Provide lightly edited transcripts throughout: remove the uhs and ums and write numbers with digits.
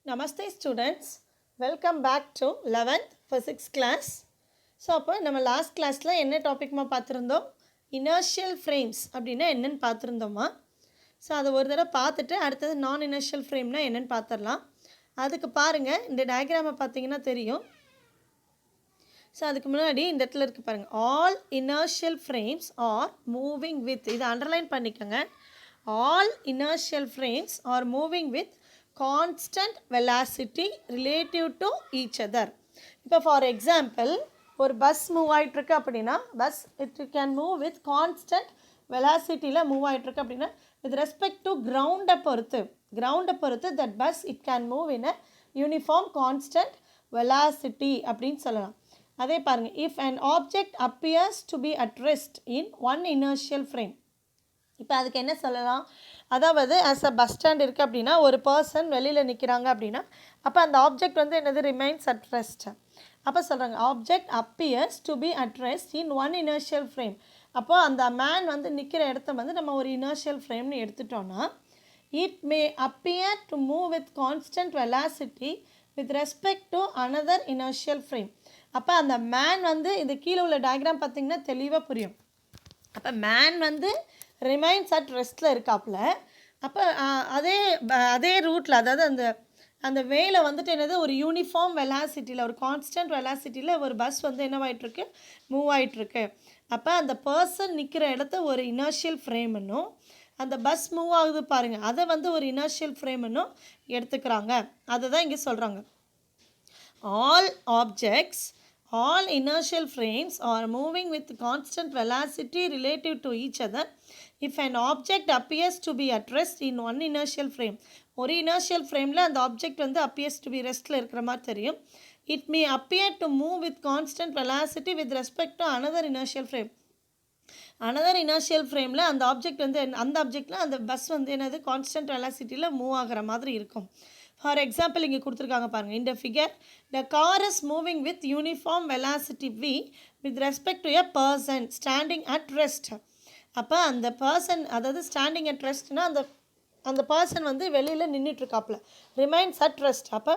Namaste students, welcome back to 11th physics class. So அப்போ நம்ம last கிளாஸில் என்ன டாபிக்மா பார்த்துருந்தோம், இனர்ஷியல் ஃப்ரேம்ஸ் அப்படின்னா என்னென்னு பார்த்துருந்தோமா. ஸோ அதை ஒரு தடவை பார்த்துட்டு அடுத்தது நான் இனர்ஷியல் ஃப்ரேம்னா என்னென்னு பார்த்துடலாம். அதுக்கு பாருங்கள், இந்த டயக்ராமை பார்த்தீங்கன்னா தெரியும். ஸோ அதுக்கு முன்னாடி இந்த இடத்துல இருக்குது பாருங்கள், all inertial frames are moving with, இதை அண்டர்லைன் பண்ணிக்கோங்க. All inertial frames are moving with constant velocity relative to each other. இப்போ ஃபார் எக்ஸாம்பிள் ஒரு பஸ் மூவ் ஆகிட்டுருக்கு அப்படின்னா, bus it can move with constant வெலாசிட்டியில் மூவ் ஆகிட்டுருக்கு அப்படின்னா, வித் ரெஸ்பெக்ட் டு கிரவுண்டை பொறுத்து that bus it can move in a uniform constant velocity அப்படின்னு சொல்லலாம். அதே பாருங்கள், if an object appears to be at rest in one inertial frame, இப்போ அதுக்கு என்ன சொல்லலாம், அதாவது ஆஸ் அ பஸ் ஸ்டாண்ட் இருக்குது அப்படின்னா, ஒரு பர்சன் வெளியில் நிற்கிறாங்க அப்படின்னா, அப்போ அந்த ஆப்ஜெக்ட் வந்து என்னது, ரிமைன்ஸ் அட் ரெஸ்ட். அப்போ சொல்கிறாங்க object appears to be at rest in one inertial frame. அப்போ அந்த மேன் வந்து நிற்கிற இடத்த வந்து நம்ம ஒரு இனர்ஷியல் ஃப்ரேம்னு எடுத்துட்டோன்னா, it may appear to move with constant velocity with respect to another inertial frame. அப்போ அந்த மேன் வந்து இது கீழே உள்ள டயக்ராம் பார்த்திங்கன்னா தெளிவாக புரியும். அப்போ மேன் வந்து ரிமைன்ஸ் அட் ரெஸ்ட்டில் இருக்காப்புல. அப்போ அதே ரூட்டில், அதாவது அந்த வேல வந்துட்டு என்னது, ஒரு யூனிஃபார்ம் வெலாசிட்டியில், ஒரு கான்ஸ்டன்ட் வெலாசிட்டியில் ஒரு பஸ் வந்து என்னவாயிட்ருக்கு, மூவ் ஆகிட்டுருக்கு. அப்போ அந்த பர்சன் நிற்கிற இடத்த ஒரு இனர்ஷியல் ஃப்ரேம்னும், அந்த பஸ் மூவ் ஆகுது பாருங்கள், அதை வந்து ஒரு இனர்ஷியல் ஃப்ரேம்னும் எடுத்துக்கிறாங்க. அதை தான் இங்கே சொல்கிறாங்க. All inertial frames are moving with constant velocity relative to each other if an object appears to be at rest in one inertial frame. ஒரு inertial frameல அந்த object வந்து appears to be restல இருக்கிற மாதிரி தெரியும். It may appear to move with constant velocity with respect to another inertial frame. another inertial frameல அந்த object வந்து அந்த ஆப்ஜெக்டில் அந்த பஸ் வந்து என்னது கான்ஸ்டன்ட் வெலாசிட்டியில் மூவ் ஆகிற மாதிரி இருக்கும். ஃபார் எக்ஸாம்பிள் இங்கே கொடுத்துருக்காங்க பாருங்கள், இந்த figure the car is moving with uniform velocity v with respect to a person standing at rest. அப்போ அந்த பர்சன், அதாவது ஸ்டாண்டிங் அட் ரெஸ்ட்னா அந்த பர்சன் வந்து வெளியில் நின்றுட்டுருக்காப்புல, ரிமைன்ஸ் அட் ரெஸ்ட். அப்போ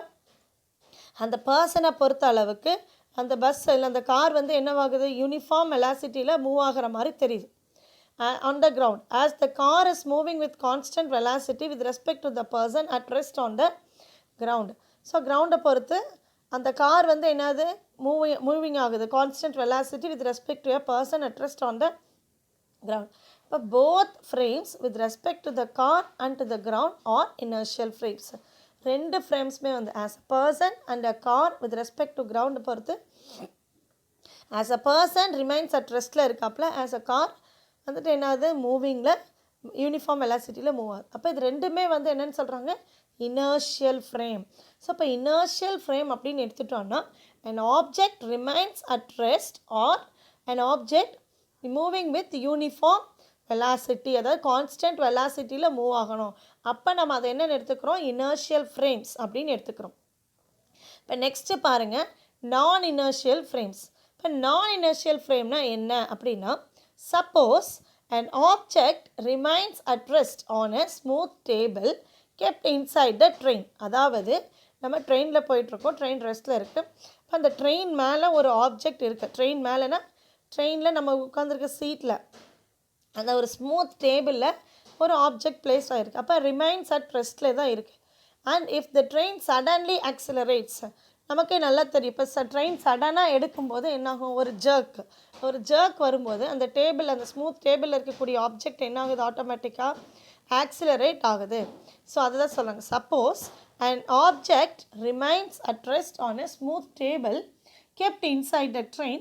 அந்த பர்சனை பொறுத்த அளவுக்கு அந்த பஸ் இல்லை அந்த கார் வந்து என்னவாகுது, யூனிஃபார்ம் வெலாசிட்டியில் மூவ் ஆகிற மாதிரி தெரியுது. on the ground as the car is moving with constant velocity with respect to the person at rest on the ground. So கிரவுண்டை பொறுத்து அந்த கார் வந்து என்னது, மூவிங் ஆகுது constant velocity with respect to a person at rest on the ground. இப்போ both frames with respect to the car and to the ground are inertial frames. ரெண்டு ஃப்ரேம்ஸுமே வந்து as a person and a car with respect to கிரவுண்டை பொறுத்து, as a person remains at ரெஸ்ட்டில் இருக்காப்புல, as அ car வந்துட்டு என்னது, மூவிங்கில் யூனிஃபார்ம் வெலாசிட்டியில் மூவ் ஆகுது. அப்போ இது ரெண்டுமே வந்து என்னென்னு சொல்கிறாங்க, இனர்ஷியல் ஃப்ரேம். ஸோ இப்போ இனர்ஷியல் ஃப்ரேம் அப்படின்னு எடுத்துட்டோன்னா, an object remains at rest or an object moving with uniform velocity, அதாவது கான்ஸ்டன்ட் வெலாசிட்டியில் மூவ் ஆகணும். அப்போ நம்ம அதை என்னென்னு எடுத்துக்கிறோம், இனர்ஷியல் ஃப்ரேம்ஸ் அப்படின்னு எடுத்துக்கிறோம். இப்போ நெக்ஸ்ட்டு பாருங்கள், நான் இனர்ஷியல் ஃப்ரேம்ஸ். இப்போ நான் இனர்ஷியல் ஃப்ரேம்னா என்ன அப்படின்னா, suppose an object remains at rest on a smooth table kept inside the train. அதாவது நம்ம ட்ரெயினில் போயிட்டுருக்கோம், ட்ரெயின் ரெஸ்ட்டில் இருக்குது. இப்போ அந்த ட்ரெயின் மேலே ஒரு ஆப்ஜெக்ட் இருக்குது. ட்ரெயின் மேலேனா ட்ரெயினில் நம்ம உட்காந்துருக்க சீட்டில் அந்த ஒரு ஸ்மூத் டேபிளில் ஒரு ஆப்ஜெக்ட் பிளேஸ் ஆகிருக்கு. அப்போ ரிமைன்ஸ் அட் ரெஸ்ட்டில் தான் இருக்குது. And if the train suddenly accelerates, நமக்கே நல்லா தெரியும், இப்போ ட்ரெயின் சடனாக எடுக்கும்போது என்னாகும், ஒரு ஜர்க் வரும்போது அந்த டேபிள், அந்த ஸ்மூத் டேபிளில் இருக்கக்கூடிய ஆப்ஜெக்ட் என்ன ஆகுது, ஆட்டோமேட்டிக்காக ஆக்சிலரேட் ஆகுது. ஸோ அதை தான் சொல்கிறாங்க, suppose an object remains at rest on a smooth table kept inside the train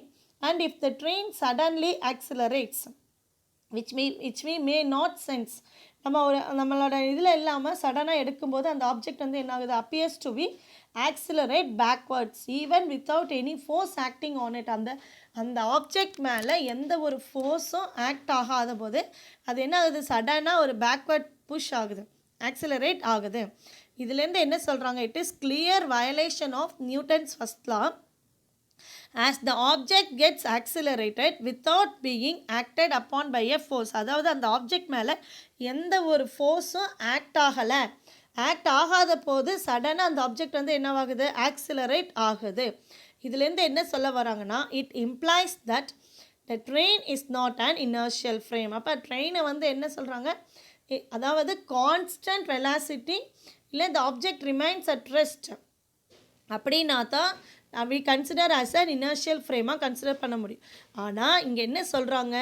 and if the train suddenly accelerates, which may not sense, நம்மளோட இதில் இல்லாமல் சடனாக எடுக்கும்போது அந்த ஆப்ஜெக்ட் வந்து என்ன ஆகுது, appears to be accelerate backwards even without any force acting on it. அந்த ஆப்ஜெக்ட் மேலே எந்த ஒரு ஃபோர்ஸும் ஆக்ட் ஆகாத போது அது என்ன ஆகுது, சடனாக ஒரு பேக்வர்ட் புஷ் ஆகுது, ஆக்சிலரேட் ஆகுது. இதுலேருந்து என்ன சொல்கிறாங்க, it is clear violation of Newton's first law as the object gets accelerated without being acted upon by a force. அதாவது அந்த ஆப்ஜெக்ட் மேலே எந்த ஒரு ஃபோர்ஸும் ஆக்ட் ஆகலை ஆக்ட் ஆகாத போது சடனாக அந்த ஆப்ஜெக்ட் வந்து என்னவாகுது, ஆக்சிலரேட் ஆகுது. இதுலேருந்து என்ன சொல்ல வராங்கன்னா, it implies that the train is not an inertial frame. அப்போ ட்ரெயினை வந்து என்ன சொல்கிறாங்க, அதாவது கான்ஸ்டன்ட் வெலாசிட்டி இல்லை the object remains at rest அப்படின்னா தான் we consider as an inertial ஃப்ரேமாக கன்சிடர் பண்ண முடியும். ஆனால் இங்கே என்ன சொல்கிறாங்க,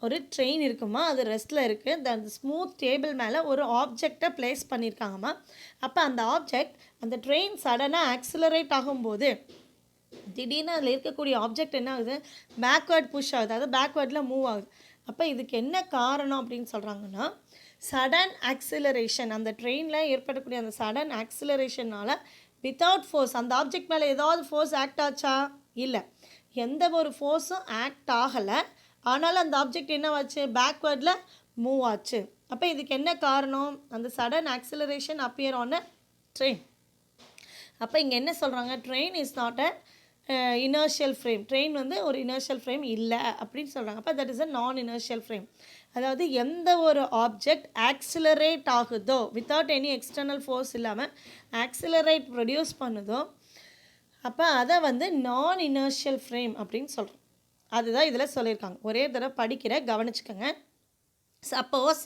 ஒரு ட்ரெயின் இருக்குமா, அது ரெஸ்ட்டில் இருக்குது, அந்த ஸ்மூத் டேபிள் மேலே ஒரு ஆப்ஜெக்டை ப்ளேஸ் பண்ணியிருக்காங்கம்மா. அப்போ அந்த ஆப்ஜெக்ட் அந்த ட்ரெயின் சடனாக ஆக்சிலரேட் ஆகும்போது திடீர்னு அதில் இருக்கக்கூடிய ஆப்ஜெக்ட் என்ன ஆகுது, பேக்வேர்ட் புஷ் ஆகுது, அதாவது பேக்வேர்டில் மூவ் ஆகுது. அப்போ இதுக்கு என்ன காரணம் அப்படின்னு சொல்கிறாங்கன்னா, சடன் ஆக்சிலரேஷன், அந்த ட்ரெயினில் ஏற்படக்கூடிய அந்த சடன் ஆக்சிலரேஷனால் வித்தவுட் ஃபோர்ஸ், அந்த ஆப்ஜெக்ட் மேலே ஏதாவது ஃபோர்ஸ் ஆக்ட் ஆச்சா, இல்லை, எந்த ஒரு ஃபோர்ஸும் ஆக்ட் ஆகலை. ஆனாலும் அந்த ஆப்ஜெக்ட் என்னவாச்சு, பேக்வேர்டில் மூவ் ஆச்சு. அப்போ இதுக்கு என்ன காரணம், அந்த sudden acceleration appear on a train. அப்போ இங்கே என்ன சொல்கிறாங்க, train is not a inertial frame, train வந்து ஒரு இனர்ஷியல் ஃப்ரேம் இல்லை அப்படின்னு சொல்கிறாங்க. அப்போ that is a non inertial frame. அதாவது எந்த ஒரு ஆப்ஜெக்ட் ஆக்சிலரேட் ஆகுதோ வித்தவுட் எனி எக்ஸ்டர்னல் ஃபோர்ஸ் இல்லாமல் ஆக்சிலரேட் ப்ரொடியூஸ் பண்ணுதோ, அப்போ அதை வந்து நான் இனர்ஷியல் ஃப்ரேம் அப்படின்னு சொல்கிறோம். அதுதான் இதில் சொல்லியிருக்காங்க. ஒரே தடவை படிக்கிற கவனிச்சுக்கோங்க. Suppose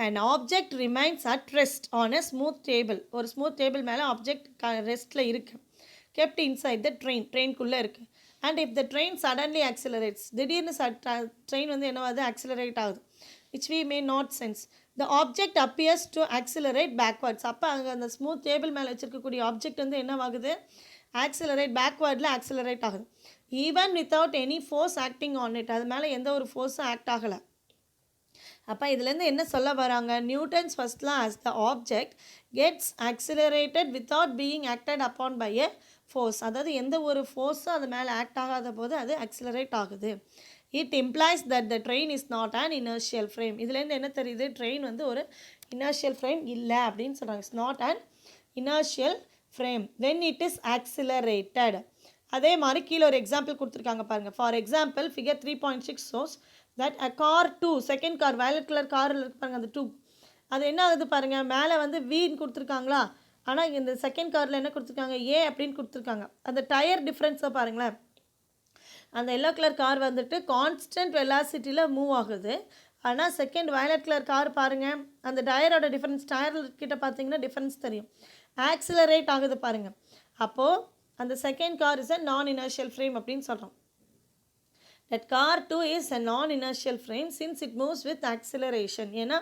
an object remains at rest on a smooth table, ஒரு ஸ்மூத் டேபிள் மேலே ஆப்ஜெக்ட் ரெஸ்ட்டில் இருக்குது, kept inside the train, ட்ரெயின்குள்ளே இருக்குது. and if the train suddenly accelerates, திடீர்னு ட்ரெயின் வந்து என்னவாது, ஆக்சிலரேட் ஆகுது, which we may not sense, the object appears to accelerate backwards. அப்போ அங்கே அந்த ஸ்மூத் டேபிள் மேலே வச்சுருக்கக்கூடிய ஆப்ஜெக்ட் வந்து என்னவாகுது, ஆக்சிலரேட் பேக்வேர்டில் ஆக்சிலரேட் ஆகுது, even without any force acting on it, அது மேலே எந்த ஒரு ஃபோர்ஸும் ஆக்ட் ஆகலை. அப்போ இதுலேருந்து என்ன சொல்ல வராங்க, Newton's first law as the object gets accelerated without being acted upon by a force, அதாவது எந்த ஒரு ஃபோர்ஸும் அது மேலே ஆக்ட் ஆகாத போது அது ஆக்சிலரேட் ஆகுது. It implies that the train is not an inertial frame. இதுலேருந்து என்ன தெரியுது, ட்ரெயின் வந்து ஒரு இனர்ஷியல் ஃப்ரேம் இல்லை அப்படின்னு சொல்கிறாங்க. It's not an inertial frame when it is accelerated. அதே மாதிரி கீழே ஒரு எக்ஸாம்பிள் கொடுத்துருக்காங்க பாருங்கள். For example figure 3.6 shows that a car 2, second car, violet colour காரில் இருக்கு பாருங்கள், அந்த 2, அது என்ன ஆகுது பாருங்கள், மேலே வந்து வீன்னு கொடுத்துருக்காங்களா, ஆனால் இந்த செகண்ட் காரில் என்ன கொடுத்துருக்காங்க, ஏ அப்படின்னு கொடுத்துருக்காங்க. அந்த டயர் டிஃப்ரென்ஸை பாருங்களேன், அந்த எல்லோ கலர் கார் வந்துட்டு கான்ஸ்டன்ட் வெலாசிட்டியில் மூவ் ஆகுது. ஆனால் செகண்ட் வயலட் கலர் கார் பாருங்கள், அந்த டயரோட டிஃப்ரென்ஸ், டயர் கிட்ட பார்த்தீங்கன்னா டிஃப்ரென்ஸ் தெரியும், ஆக்சிலரேட் ஆகுது பாருங்கள். அப்போது அந்த second car is a non inertial frame அப்படின்னு சொல்கிறோம். that car 2 is a non-inertial frame since it moves with acceleration. ஏன்னா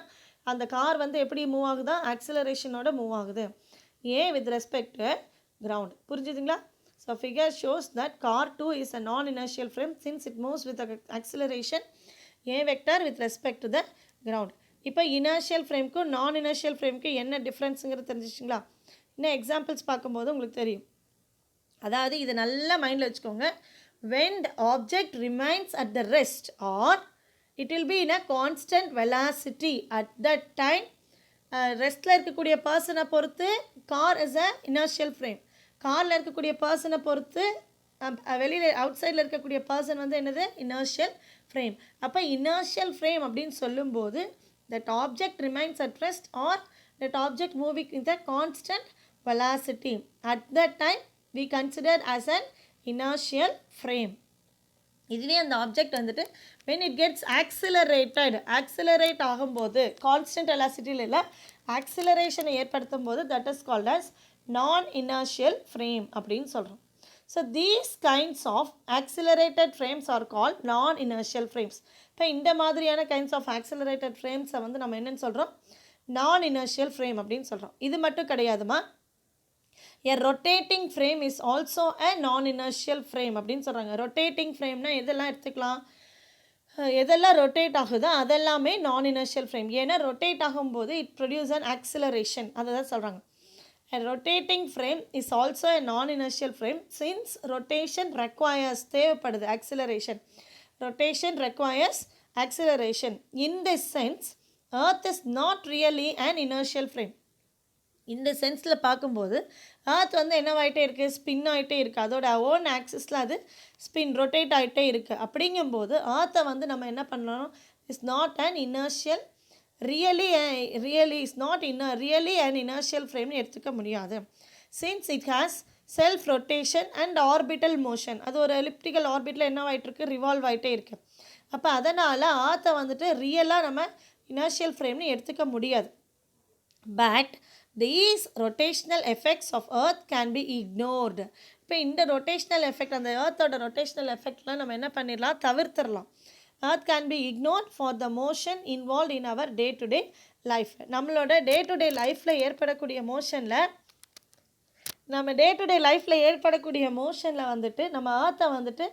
அந்த கார் வந்து எப்படி மூவ் ஆகுதா, ஆக்சிலரேஷனோட மூவ் ஆகுது. ஏன் வித் ரெஸ்பெக்ட் டு கிரவுண்ட். புரிஞ்சுதுங்களா? So figure shows that car 2 is a non inertial frame since it moves with acceleration a vector with respect to the ground. இப்போ inertial ஃப்ரேம்க்கும் நான் இனர்ஷியல் ஃப்ரேம்க்கு என்ன டிஃப்ரென்ஸுங்கிறது தெரிஞ்சிச்சிங்களா? இன்னும் examples பார்க்கும்போது உங்களுக்கு தெரியும். அதாவது இது நல்லா மைண்டில் வச்சுக்கோங்க. when the object remains at the rest or it will be in a constant velocity at that time, ரெஸ்ட்டில் இருக்கக்கூடிய பர்சனை பொறுத்து car is a inertial frame, காரில் இருக்கக்கூடிய பர்சனை பொறுத்து வெளியில் அவுட் சைடில் இருக்கக்கூடிய பர்சன் வந்து என்னது, இனர்ஷியல் ஃப்ரேம். அப்போ இனர்ஷியல் ஃப்ரேம் அப்படின்னு சொல்லும்போது that object remains at rest or that object moving in the constant velocity at that time we consider as an inertial frame. இதுவே அந்த ஆப்ஜெக்ட் வந்துட்டு when it gets accelerated, accelerate ஆகும்போது constant வெலாசிட்டியில் இல்லை, ஆக்சிலரேஷனை ஏற்படுத்தும் போது that is called as non inertial frame அப்படின்னு சொல்கிறோம். So these kinds of accelerated frames are called non inertial frames. இப்போ இந்த மாதிரியான கைண்ட்ஸ் ஆஃப் ஆக்சிலரேட்டட் ஃப்ரேம்ஸை வந்து நம்ம என்னென்னு சொல்கிறோம், நான் இனர்ஷியல் ஃப்ரேம் அப்படின்னு சொல்கிறோம். இது மட்டும் கிடையாதுமா, a rotating frame is also a non-inertial frame அப்படின்னு சொல்கிறாங்க. ரொட்டேட்டிங் ஃப்ரேம்னா எதெல்லாம் எடுத்துக்கலாம், எதெல்லாம் ரொட்டேட் ஆகுதோ அதெல்லாமே நான் இனர்ஷியல் ஃப்ரேம். ஏன்னா ரொட்டேட் ஆகும்போது இட் ப்ரொடியூஸ் அன் ஆக்சிலரேஷன், அதை தான் சொல்கிறாங்க. a rotating frame is also a non-inertial frame since rotation requires, தேவைப்படுது acceleration, rotation requires acceleration. In this sense earth is not really an inertial frame. இந்த சென்ஸில் பார்க்கும்போது earth வந்து என்னவாயிட்டே இருக்குது, spin ஆகிட்டே இருக்குது, அதோட ஓன் ஆக்சிஸில் அது ஸ்பின் ரொட்டேட் ஆகிட்டே இருக்குது. அப்படிங்கும்போது earth வந்து நம்ம என்ன பண்ணணும், is not an inertial really is not really and inertial ஃப்ரேம்னு எடுத்துக்க முடியாது. Since it has self rotation and orbital motion. அது ஒரு எலிப்டிக்கல் ஆர்பிட்டில் என்ன ஆகிட்டுருக்கு, ரிவால்வ் ஆகிட்டே இருக்குது. அப்போ அதனால் ஆற்றை வந்துட்டு ரியலாக நம்ம இனர்ஷியல் ஃப்ரேம்னு எடுத்துக்க முடியாது. But these rotational effects of earth can be ignored. இப்போ இந்த ரொட்டேஷ்னல் எஃபெக்ட், அந்த ஏர்த்தோட ரொட்டேஷ்னல் எஃபெக்ட்லாம் நம்ம என்ன பண்ணிடலாம், தவிர்த்திடலாம். earth can be ignored for the motion involved in our day to day life. நம்மளோட டே டு டே லைஃப்பில் ஏற்படக்கூடிய மோஷனில் வந்துட்டு நம்ம ஏர்த்தை வந்துட்டு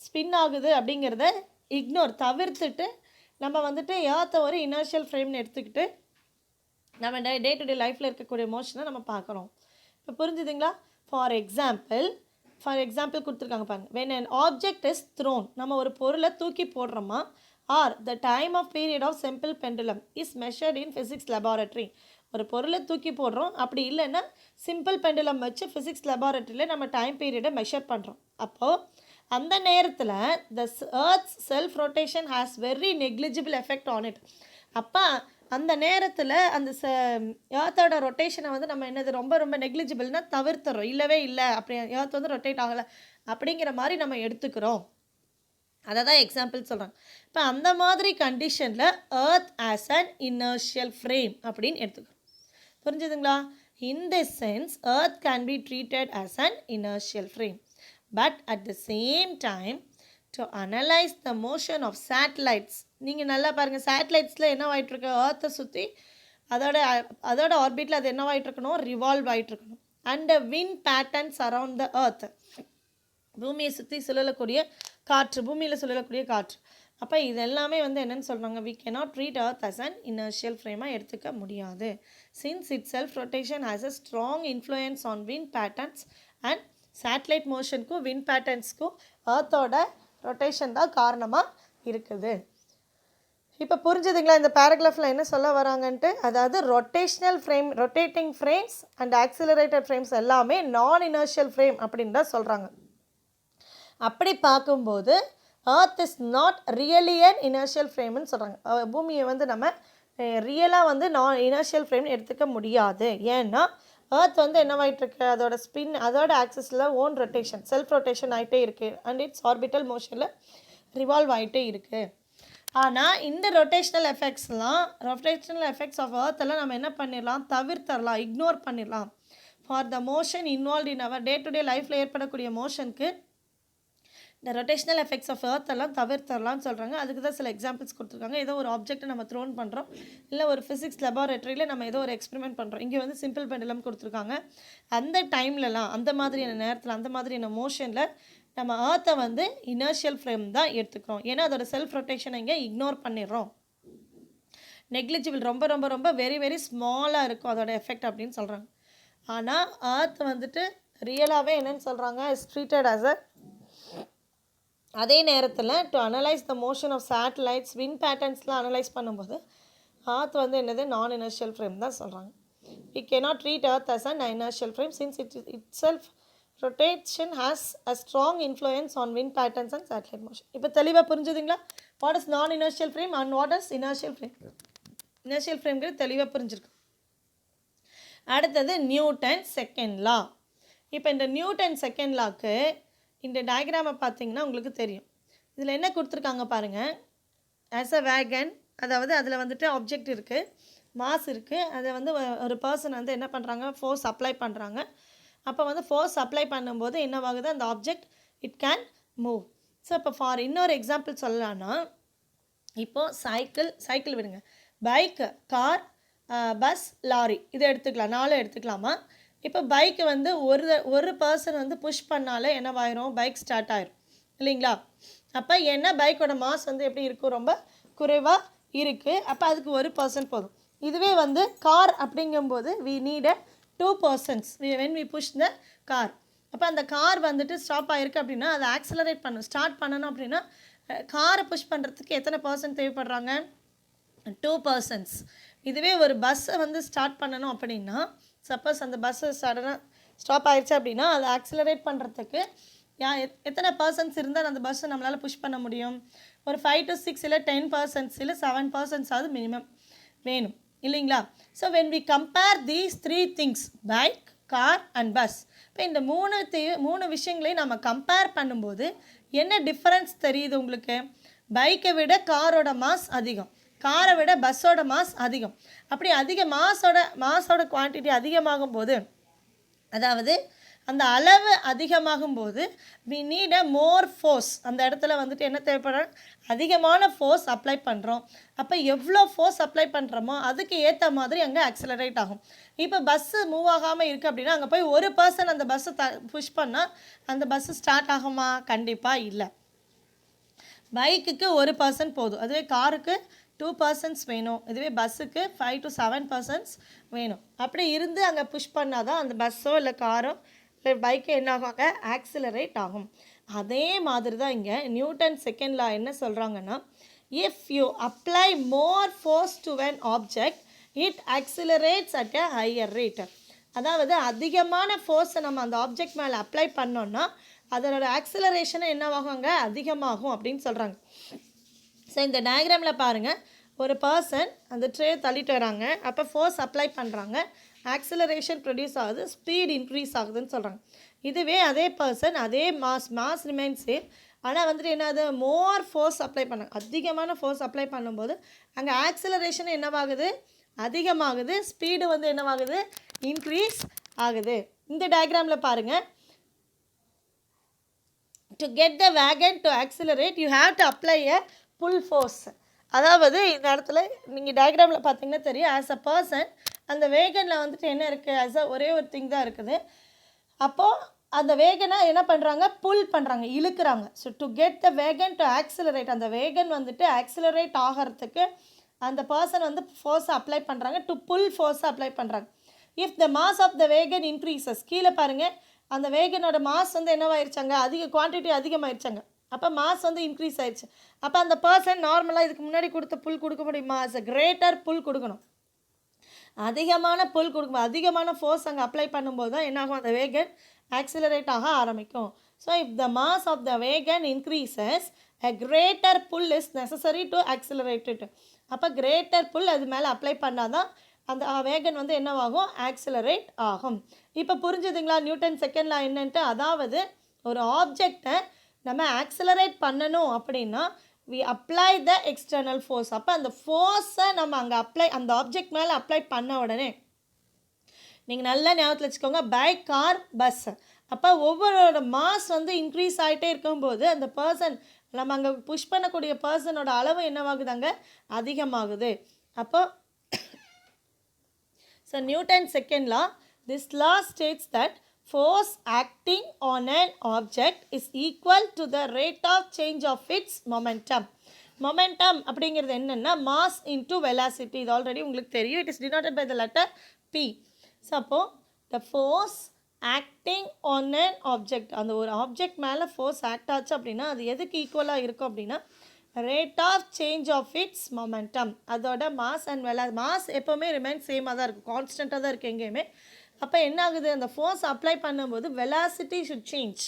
ஸ்பின் ஆகுது அப்படிங்கிறத தவிர்த்துட்டு நம்ம வந்துட்டு ஏர்த்தை ஒரு இனர்ஷியல் ஃப்ரேம்னு எடுத்துக்கிட்டு நம்ம டே டு டே லைஃப்பில் இருக்கக்கூடிய மோஷனை நம்ம பார்க்குறோம். இப்போ புரிஞ்சுதுங்களா? ஃபார் எக்ஸாம்பிள் கொடுத்துருக்காங்க பாருங்கள். when an object is thrown, நம்ம ஒரு பொருளை தூக்கி போடுறோமா, R the time of period of simple pendulum is measured in physics laboratory. ஒரு பொருளை தூக்கி போடுறோம், அப்படி இல்லைன்னா சிம்பிள் பெண்டுலம் வச்சு ஃபிசிக்ஸ் லெபார்ட்டரியில் நம்ம டைம் பீரியடை மெஷர் பண்ணுறோம். அப்போது அந்த நேரத்தில் the earth's self rotation has very negligible effect on it. அப்போ அந்த நேரத்தில் அந்த ஏர்த்தோட ரொட்டேஷனை வந்து நம்ம என்னது ரொம்ப நெக்லிஜிபிள்னா தவிர்த்துறோம். இல்லவே இல்லை, அப்படி ஏர்த் வந்து ரொட்டேட் ஆகலை அப்படிங்கிற மாதிரி நம்ம எடுத்துக்கிறோம். அதை தான் எக்ஸாம்பிள் சொல்கிறாங்க. இப்போ அந்த மாதிரி கண்டிஷனில் earth as an inertial frame அப்படின்னு எடுத்துக்கிறோம். புரிஞ்சுதுங்களா? In this sense earth can be treated as an inertial frame. But at the same time, to analyze the motion of satellites, நீங்கள் நல்லா பாருங்கள், சேட்டலைட்ஸில் என்ன ஆகிட்டுருக்கு, ஏர்த்தை சுற்றி அதோட ஆர்பிட்டில் அது என்ன ஆகிட்டுருக்கணும், ரிவால்வ் ஆகிட்டுருக்கணும். And wind patterns around the earth, பூமியை சுற்றி பூமியில் சுழலக்கூடிய காற்று. அப்போ இது எல்லாமே வந்து என்னென்னு சொல்கிறாங்க, we cannot treat earth as an inertial frame-ஆக எடுத்துக்க முடியாது. since its self rotation has a strong influence on wind patterns and satellite motionக்கும் wind patternsக்கும் earthோட ரொட்டேஷன் தான் காரணமாக இருக்குது. இப்போ புரிஞ்சுதுங்களா இந்த பேராகிராஃபில் என்ன சொல்ல வராங்கன்ட்டு? அதாவது rotating frames and accelerated frames எல்லாமே நான் இனர்ஷியல் ஃப்ரேம் அப்படின்னு தான் சொல்கிறாங்க. அப்படி பார்க்கும்போது earth is not really an inertial frameன்னு சொல்கிறாங்க. பூமியை வந்து நம்ம ரியலாக வந்து நான் இனர்ஷியல் ஃப்ரேம்னு எடுத்துக்க முடியாது. ஏன்னா earth வந்து என்னவாயிட்டிருக்கு, அதோட ஸ்பின், அதோட ஆக்சிஸில் ஓன் ரொட்டேஷன், செல்ஃப் ரொட்டேஷன் ஆகிட்டே இருக்குது. அண்ட் இட்ஸ் ஆர்பிட்டல் மோஷனில் ரிவால்வ் ஆகிட்டே இருக்குது. ஆனால் இந்த ரொட்டேஷ்னல் எஃபெக்ட்ஸ் ஆஃப் earth எல்லாம் நம்ம என்ன பண்ணிடலாம், தவிர்த்தரலாம், இக்னோர் பண்ணிடலாம். For the motion involve in our day to day லைஃப்பில் ஏற்படக்கூடிய மோஷனுக்கு இந்த ரொட்டேஷ்னல் எஃபெக்ட்ஸ் ஆஃப் earth எல்லாம் தவிர்த்தரலாம்னு சொல்கிறாங்க. அதுக்கு தான் சில எக்ஸாம்பிள்ஸ் கொடுத்துருக்காங்க. ஏதோ ஒரு ஆப்ஜெக்ட்டை நம்ம த்ரோன் பண்ணுறோம், இல்லை ஒரு ஃபிசிக்ஸ் லெபார்ட்டரியில் நம்ம ஏதோ ஒரு எக்ஸ்பெரிமெண்ட் பண்ணுறோம். இங்கே வந்து சிம்பிள் பெண்டுலம் கொடுத்துருக்காங்க. அந்த டைம்லலாம், அந்த மாதிரியான நேரத்தில், அந்த மாதிரியான மோஷனில் நம்ம earth-ஐ வந்து இனர்ஷியல் ஃப்ரேம் தான் எடுத்துக்கிறோம். ஏன்னா அதோட செல்ஃப் ரொட்டேஷனை இங்கே இக்னோர் பண்ணிடுறோம். நெக்லிஜிபிள், ரொம்ப வெரி ஸ்மாலாக இருக்கும் அதோட எஃபெக்ட் அப்படின்னு சொல்கிறாங்க. ஆனால் earth வந்துட்டு ரியலாகவே என்னென்னு சொல்கிறாங்க, இஸ் ட்ரீட்டட் ஆஸ் அ, அதே நேரத்தில் to analyse the motion of satellites, wind பேட்டர்ன்ஸ்லாம் அனலைஸ் பண்ணும்போது earth வந்து என்னது, நான் இனர்ஷியல் ஃப்ரேம் தான் சொல்கிறாங்க. we cannot treat earth as an inertial frame since itself rotation has a strong influence on wind patterns and satellite motion. இப்போ தெளிவாக புரிஞ்சுதுங்களா? What is non inertial frame and what is inertial frame? Inertial ஃப்ரேம்ங்கிறது தெளிவாக புரிஞ்சிருக்கு. அடுத்தது Newton second லா. இப்போ இந்த Newton second lock இந்த டயக்ராமை பார்த்தீங்கன்னா உங்களுக்கு தெரியும். இதில் என்ன கொடுத்துருக்காங்க பாருங்கள். ஆஸ் அ வேகன், அதாவது அதில் வந்துட்டு ஆப்ஜெக்ட் இருக்குது, மாஸ் இருக்குது. அதை வந்து ஒரு பர்சன் வந்து என்ன பண்ணுறாங்க, ஃபோர்ஸ் அப்ளை பண்ணுறாங்க. அப்போ வந்து ஃபோர்ஸ் அப்ளை பண்ணும்போது என்னவாகுது, அந்த object it can move. So இப்போ ஃபார் இன்னொரு எக்ஸாம்பிள் சொல்லலான்னா, இப்போது சைக்கிள் விடுங்க, பைக்கு, கார், பஸ், லாரி, இதை எடுத்துக்கலாம், 4 எடுத்துக்கலாமா? இப்போ பைக்கு வந்து ஒரு பர்சன் வந்து புஷ் பண்ணாலே என்னவாயிரும், பைக் ஸ்டார்ட் ஆயிரும் இல்லைங்களா? அப்போ ஏன்னா பைக்கோட மாஸ் வந்து எப்படி இருக்கும், ரொம்ப குறைவாக இருக்குது. அப்போ அதுக்கு ஒரு பர்சன் போதும். இதுவே வந்து கார் அப்படிங்கும்போது we need 2 persons when we push the car. அப்போ அந்த கார் வந்துட்டு ஸ்டாப் ஆகிருக்கு அப்படின்னா அதை ஆக்சிலரேட் ஸ்டார்ட் பண்ணணும் அப்படின்னா காரை புஷ் பண்ணுறதுக்கு எத்தனை பர்சன் தேவைப்படுறாங்க, 2 persons. இதுவே ஒரு பஸ்ஸை வந்து ஸ்டார்ட் பண்ணணும் அப்படின்னா, சப்போஸ் அந்த பஸ்ஸு சடனாக ஸ்டாப் ஆகிடுச்சு அப்படின்னா அதை ஆக்சிலரேட் பண்ணுறதுக்கு எத்தனை பர்சன்ஸ் இருந்தால் அந்த பஸ்ஸை நம்மளால் புஷ் பண்ண முடியும்? ஒரு 5 to 6 இல்லை 10 persons இல்லை 7 persons ஆகுது மினிமம். வேணும் இல்லைங்களா? So when we compare these 3 things bike, car and bus, இப்போ இந்த மூணு விஷயங்களையும் நம்ம கம்பேர் பண்ணும்போது என்ன டிஃப்ரென்ஸ் தெரியுது உங்களுக்கு? பைக்கை விட காரோட மாஸ் அதிகம், காரை விட பஸ்ஸோட மாஸ் அதிகம். அப்படி அதிக மாஸோட குவான்டிட்டி அதிகமாகும் போது, அதாவது அந்த அளவு அதிகமாகும் போது we need a more force. அந்த இடத்துல வந்துட்டு என்ன தேவைப்படுற? அதிகமான ஃபோர்ஸ் அப்ளை பண்ணுறோம். அப்போ எவ்வளோ ஃபோர்ஸ் அப்ளை பண்ணுறோமோ அதுக்கு ஏற்ற மாதிரி அங்கே ஆக்சிலரேட் ஆகும். இப்போ பஸ்ஸு மூவ் ஆகாமல் இருக்குது அப்படின்னா அங்கே போய் ஒரு பர்சன் அந்த பஸ்ஸை புஷ் பண்ணால் அந்த பஸ்ஸு ஸ்டார்ட் ஆகுமா? கண்டிப்பாக இல்லை. பைக்குக்கு ஒரு பர்சன் போதும், அதுவே காருக்கு 2 பர்சன்ஸ் வேணும், இதுவே பஸ்ஸுக்கு 5 to 7 பர்சன்ஸ் வேணும். அப்படி இருந்து அங்கே புஷ் பண்ணால் தான் அந்த பஸ்ஸோ இல்லை காரோ இல்லை பைக்கு என்ன ஆகுங்க? ஆக்சிலரேட் ஆகும். அதே மாதிரி தான் இங்கே நியூட்டன் செகண்ட் லா என்ன சொல்கிறாங்கன்னா, if you apply more force to an object it accelerates at a higher rate. அதாவது அதிகமான ஃபோர்ஸை நம்ம அந்த ஆப்ஜெக்ட் மேலே அப்ளை பண்ணோன்னா அதனோட ஆக்சிலரேஷனை என்னவாகுங்க? அதிகமாகும் அப்படின்னு சொல்கிறாங்க. ஸோ இந்த டயக்ராமில் பாருங்கள், ஒரு பர்சன் அந்த ட்ரே தள்ளிட்டு வராங்க, அப்போ ஃபோர்ஸ் அப்ளை பண்ணுறாங்க, ஆக்சிலரேஷன் ப்ரொடியூஸ் ஆகுது, ஸ்பீட் இன்க்ரீஸ் ஆகுதுன்னு சொல்கிறாங்க. இதுவே அதே பர்சன் அதே மாஸ் ரிமைன் சேம், ஆனால் வந்துட்டு என்னது? மோர் ஃபோர்ஸ் அப்ளை பண்ணாங்க, அதிகமான ஃபோர்ஸ் அப்ளை பண்ணும்போது அங்கே ஆக்சிலரேஷன் என்னவாகுது? அதிகமாகுது, ஸ்பீடு வந்து என்னவாகுது? இன்க்ரீஸ் ஆகுது. இந்த டயக்ராமில் பாருங்கள், to get the wagon to accelerate you have to apply a pull force. அதாவது இந்த இடத்துல நீங்கள் டயக்ராமில் பார்த்தீங்கன்னா தெரியும், ஆஸ் அ பர்சன் அந்த வேகனில் வந்துட்டு என்ன இருக்குது? ஆஸ் அ ஒரே ஒரு திங் தான் இருக்குது. அப்போது அந்த வேகனை என்ன பண்ணுறாங்க? புல் பண்ணுறாங்க, இழுக்கிறாங்க. So to get the wagon to accelerate, அந்த வேகன் வந்துட்டு ஆக்சிலரேட் ஆகிறதுக்கு அந்த பர்சன் வந்து ஃபோர்ஸை அப்ளை பண்ணுறாங்க, டு புல் ஃபோர்ஸை அப்ளை பண்ணுறாங்க. If the mass of the wagon increases, கீழே பாருங்கள் அந்த வேகனோட மாஸ் வந்து என்னவாயிருச்சாங்க? குவான்டிட்டி அதிகமாகிடுச்சாங்க. அப்போ மாஸ் வந்து இன்க்ரீஸ் ஆயிடுச்சு. அப்போ அந்த பர்சன் நார்மலாக இதுக்கு முன்னாடி கொடுத்த புல் கொடுக்க முடியுமா? அஸ் அ கிரேட்டர் புல் கொடுக்கணும், அதிகமான புல் கொடுக்கும், அதிகமான ஃபோர்ஸ் அங்கே அப்ளை பண்ணும்போது தான் என்னாகும்? அந்த வேகன் ஆக்சிலரேட் ஆக ஆரம்பிக்கும். So if the mass of the wagon increases a greater pull is necessary to accelerate it. அப்போ கிரேட்டர் புல் அது மேலே அப்ளை பண்ணால் தான் அந்த வேகன் வந்து என்னவாகும்? ஆக்சிலரேட் ஆகும். இப்போ புரிஞ்சுதுங்களா நியூட்டன் செகண்ட் லா என்னன்ட்டு? அதாவது ஒரு ஆப்ஜெக்டை நம்ம ஆக்சிலரேட் பண்ணணும் அப்படின்னா we apply the external force. அப்போ அந்த ஃபோர்ஸை நம்ம அங்கே அந்த ஆப்ஜெக்ட் மேலே அப்ளை பண்ண உடனே, நீங்கள் நல்லா ஞாபகத்தில் வச்சுக்கோங்க, பைக், கார், பஸ், அப்போ ஒவ்வொருவரோட மாஸ் வந்து இன்க்ரீஸ் ஆகிட்டே இருக்கும்போது அந்த பர்சன் நம்ம அங்கே புஷ் பண்ணக்கூடிய பர்சனோட அளவு என்னவாகுதாங்க? அதிகமாகுது. அப்போ so Newton second law, this law states that force acting on an object is equal to the rate of change of its momentum. momentum அப்படிங்கிறது என்னென்னா mass into velocity. இது ஆல்ரெடி உங்களுக்கு தெரியும், it is denoted by the letter P. So அப்போ the force acting on an object, அந்த ஒரு object மேலே force act ஆச்சு அப்படின்னா அது எதுக்கு ஈக்குவலாக இருக்கும் அப்படின்னா rate of change of its momentum. அதோட மாஸ் அண்ட் மாஸ் எப்போவுமே ரிமைன் சேமாக தான் இருக்கும், கான்ஸ்டண்ட்டாக தான் இருக்குது எங்கேயுமே. அப்போ என்ன ஆகுது? அந்த ஃபோர்ஸ் அப்ளை பண்ணும்போது வெலாசிட்டி ஷுட் சேஞ்ச்.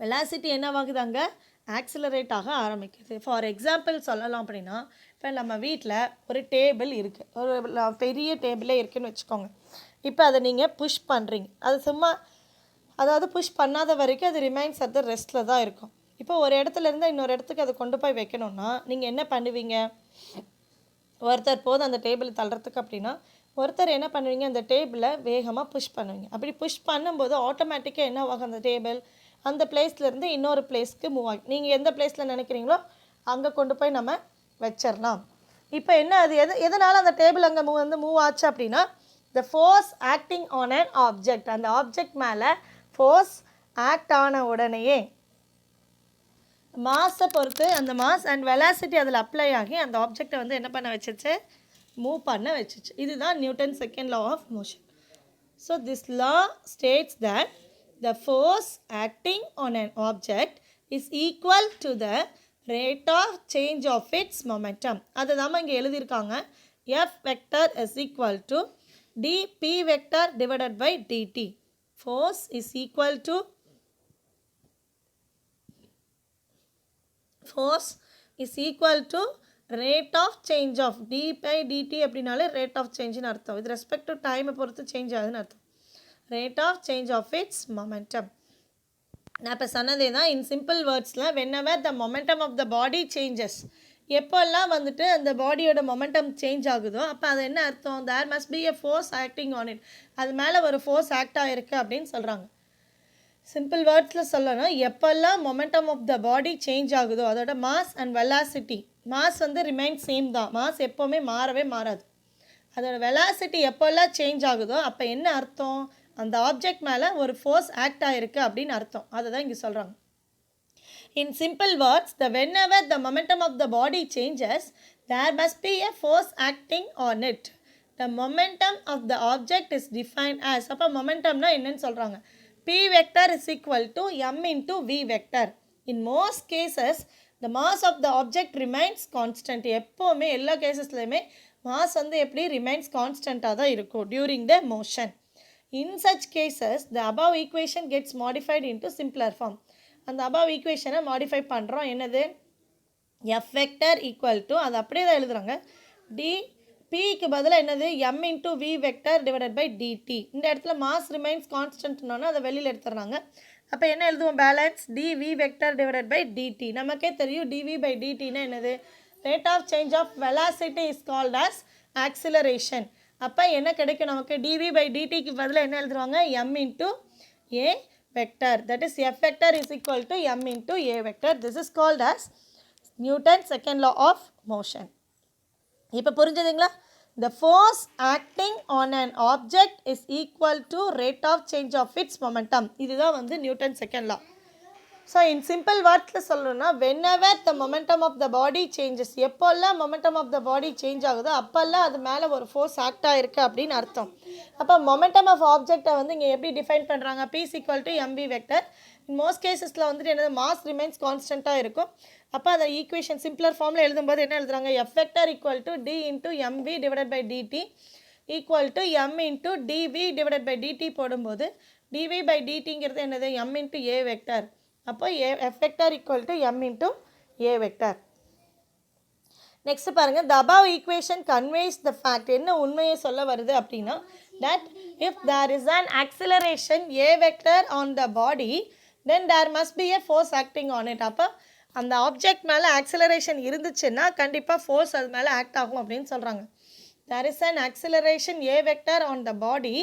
வெலாசிட்டி என்னவாகுது? அங்கே ஆக்சிலரேட் ஆக ஆரம்பிக்குது. ஃபார் எக்ஸாம்பிள் சொல்லலாம் அப்படின்னா, இப்போ நம்ம வீட்டில் ஒரு டேபிள் இருக்குது, ஒரு பெரிய டேபிளே இருக்குதுன்னு வச்சுக்கோங்க. இப்போ அதை நீங்கள் புஷ் பண்ணுறீங்க, அது சும்மா அதாவது புஷ் பண்ணாத வரைக்கும் அது ரிமைன்ஸ் அட் த ரெஸ்ட்டில் தான் இருக்கும். இப்போ ஒரு இடத்துலேருந்து இன்னொரு இடத்துக்கு அதை கொண்டு போய் வைக்கணும்னா நீங்கள் என்ன பண்ணுவீங்க? ஒருத்தர் போதும் அந்த டேபிள் தள்ளுறதுக்கு அப்படின்னா ஒருத்தர் என்ன பண்ணுவீங்க? அந்த டேபிளை வேகமாக புஷ் பண்ணுவீங்க. அப்படி புஷ் பண்ணும்போது ஆட்டோமேட்டிக்காக என்ன ஆகும்? அந்த டேபிள் அந்த பிளேஸ்லேருந்து இன்னொரு பிளேஸ்க்கு மூவ் ஆகும். நீங்கள் எந்த பிளேஸில் நினைக்கிறீங்களோ அங்கே கொண்டு போய் நம்ம வச்சிடலாம். இப்போ என்ன அது எதனால் அந்த டேபிள் அங்கே மூவ் ஆச்சு அப்படின்னா த force acting on an object, அந்த ஆப்ஜெக்ட் மேலே ஃபோர்ஸ் ஆக்ட் ஆன உடனேயே மாஸை பொறுத்து அந்த மாஸ் அண்ட் வெலாசிட்டி அதில் அப்ளை ஆகி அந்த ஆப்ஜெக்டை வந்து என்ன பண்ண வச்சிச்சு? மூவ் பண்ண வச்சிச்சு. இதுதான் Newton second law of motion. So this law states that the force acting on an object is equal to the rate of change of its momentum. அதை தான் இங்கே எழுதியிருக்காங்க. F vector is equal to dp vector divided by dt. Force is equal to rate of change of d by dt அப்படின்னாலே rate of சேஞ்சுன்னு அர்த்தம். With respect to டைமை பொறுத்து change ஆகுதுன்னு அர்த்தம். Rate of change of its momentum. நான் இப்போ சொன்னதே தான் இன் சிம்பிள் வேர்ட்ஸில் whenever the momentum of the body changes, எப்போல்லாம் வந்துட்டு அந்த பாடியோட மொமெண்டம் சேஞ்ச் ஆகுதோ அப்போ அது என்ன அர்த்தம்? There must be a force acting on it, அது மேலே ஒரு ஃபோர்ஸ் ஆக்ட் ஆகிருக்கு அப்படின்னு சொல்கிறாங்க. சிம்பிள் வேர்ட்ஸில் சொல்லணும், எப்போல்லாம் momentum of the body change ஆகுதோ அதோட மாஸ் அண்ட் வெலாசிட்டி, மாஸ் வந்து ரிமைன் சேம் தான், மாஸ் எப்போவுமே மாறவே மாறாது. அதோட வெலாசிட்டி எப்போல்லாம் சேஞ்ச் ஆகுதோ அப்போ என்ன அர்த்தம்? அந்த ஆப்ஜெக்ட் மேலே ஒரு ஃபோர்ஸ் ஆக்ட் ஆகிருக்கு அப்படின்னு அர்த்தம். அதை தான் இங்கே சொல்கிறாங்க. In simple words, whenever the momentum of the body changes, there must be a force acting on it. The momentum of the object is defined as, அப்போ momentumனா என்னன்னு சொல்கிறாங்க, P vector is equal to m into v vector. In most cases, the mass of the object remains constant. எப்போவுமே எல்லா கேசஸ்லையுமே mass வந்து எப்படி remains கான்ஸ்டண்ட்டாக தான் இருக்கும் during the motion. In such cases, the above equation gets modified into simpler form. அந்த above equation modify பண்ணுறோம். என்னது? F vector equal to, அது அப்படியே தான் எழுதுகிறாங்க, d Pக்கு பதிலாக என்னது? m into v vector divided by dt. இந்த இடத்துல மாஸ் ரிமைன்ஸ் கான்ஸ்டன்ட்னோன்னா அதை வெளியில் எடுத்துடுறாங்க. அப்போ என்ன எழுதுவோம்? Balance dv vector divided by dt. நமக்கே தெரியும் dv by dtனா என்னது? Rate of change of velocity is called as acceleration. அப்போ என்ன கிடைக்கும் நமக்கு? dv by dtக்கு பதிலாக என்ன எழுதுவாங்க? m into a vector, that is F vector is equal to m into a vector. This is called as Newton's second law of motion. இப்போ புரிஞ்சதுங்களா? The force acting on an object is equal to rate of change of its momentum. இதுதான் வந்து Newton second law. So in simple வேர்ட்ஸில் சொல்லணும்னா, whenever the momentum of the body changes, எப்போல்லாம் momentum of the body change ஆகுதோ அப்போல்லாம் அது மேலே ஒரு ஃபோர்ஸ் ஆக்ட் ஆகிருக்கு அப்படின்னு அர்த்தம். அப்போ மொமெண்டம் ஆஃப் ஆப்ஜெக்டை வந்து இங்கே எப்படி டிஃபைன் பண்ணுறாங்க? P is equal to mv vector. In most கேசஸில் வந்துட்டு என்னது? மாஸ் ரிமைன்ஸ் கான்ஸ்டண்ட்டாக இருக்கும். அப்போ அதை ஈக்குவேஷன் சிம்பிளர் ஃபார்மில் எழுதும்போது என்ன எழுதுறாங்க? F vector equal to d into mv divided by dt equal to m into dv divided by dt போடும்போது dv by dtங்கிறது என்னது? m into a vector. அப்போ F vector equal to m into a vector. Next பாருங்க, the above equation conveys the fact, என்ன உண்மையை சொல்ல வருது அப்படின்னா, that if there is an acceleration a vector on the body, then there must be a force acting on it. அப்போ அந்த object மேலே acceleration இருந்துச்சுன்னா கண்டிப்பாக ஃபோர்ஸ் அது மேலே ஆக்ட் ஆகும் அப்படின்னு சொல்கிறாங்க. There is an acceleration a vector on the body,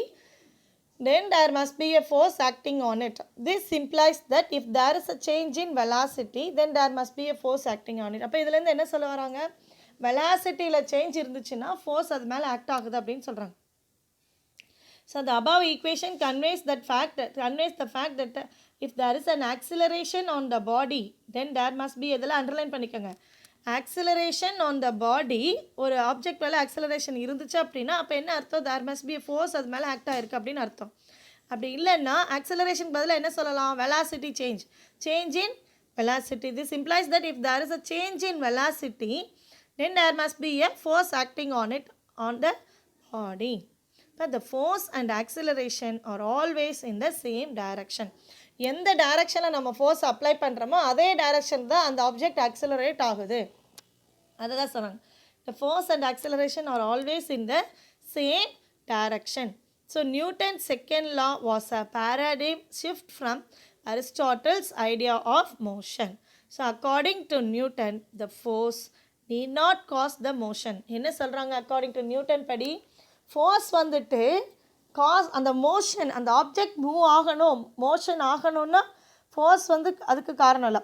then there must be a force acting on it. This implies that if there is a change in velocity, then there must be a force acting on it. அப்போ இதுலேருந்து என்ன சொல்ல வராங்க? வெலாசிட்டியில் change இருந்துச்சுன்னா force அது மேலே act ஆகுது அப்படின்னு சொல்கிறாங்க. So the above equation conveys the fact that if there is an acceleration on the body, then there must be, இதெல்லாம் அண்டர்லைன் பண்ணிக்கோங்க, ஆக்சிலரேஷன் ஆன் த பாடி, ஒரு ஆப்ஜெக்ட் மேலே ஆக்சிலரேஷன் இருந்துச்சு அப்படின்னா அப்போ என்ன அர்த்தம்? தேர் மஸ்ட் பி ஃபோர்ஸ் அது மேலே ஆக்ட் ஆகிருக்கு அப்படின்னு அர்த்தம். அப்படி இல்லைன்னா ஆக்சிலரேஷன் பதிலாக என்ன சொல்லலாம்? Velocity change in velocity. This implies that if there is a change in velocity, then there must be a force acting on it on the body. இப்போ the force and acceleration are always in the same direction. எந்த டைரக்ஷனில் நம்ம force apply பண்ணுறோமோ அதே direction தான் அந்த object accelerate ஆகுது. அதை தான் சொல்கிறாங்க, the force and acceleration are always in the same direction. So Newton's second law was a paradigm shift from Aristotle's idea of motion. So according to Newton, the force need not cause the motion. என்ன சொல்கிறாங்க? according to Newton படி force வந்துட்டு அந்த motion, அந்த object move ஆகணும், motion ஆகணும்னா force வந்து அதுக்கு காரணம் இல்லை.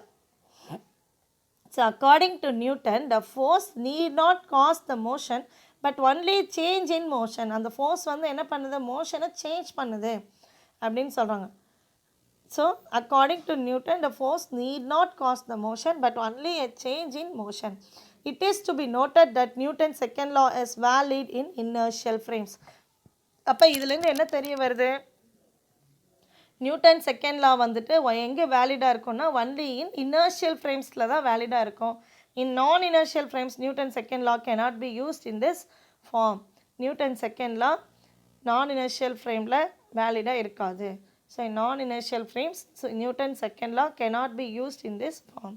So according to Newton, the force need not cause the motion but only change in motion. அந்த ஃபோர்ஸ் வந்து என்ன பண்ணுது? மோஷனை சேஞ்ச் பண்ணுது அப்படின்னு சொல்கிறாங்க. So according to Newton, the force need not cause the motion but only a change in motion. It is to be noted that Newton's second law is valid in inertial frames. அப்போ இதுலேருந்து என்ன தெரிய வருது? Newton second லா வந்துட்டு எங்கே வேலிடாக இருக்கும்னா only in inertial ஃப்ரேம்ஸில் தான் வேலிடாக இருக்கும். In non inertial frames Newton second law cannot be used in this form. Newton second law non inertial ஃப்ரேமில் வேலிடாக இருக்காது. So non inertial frames Newton second law cannot be used in this form.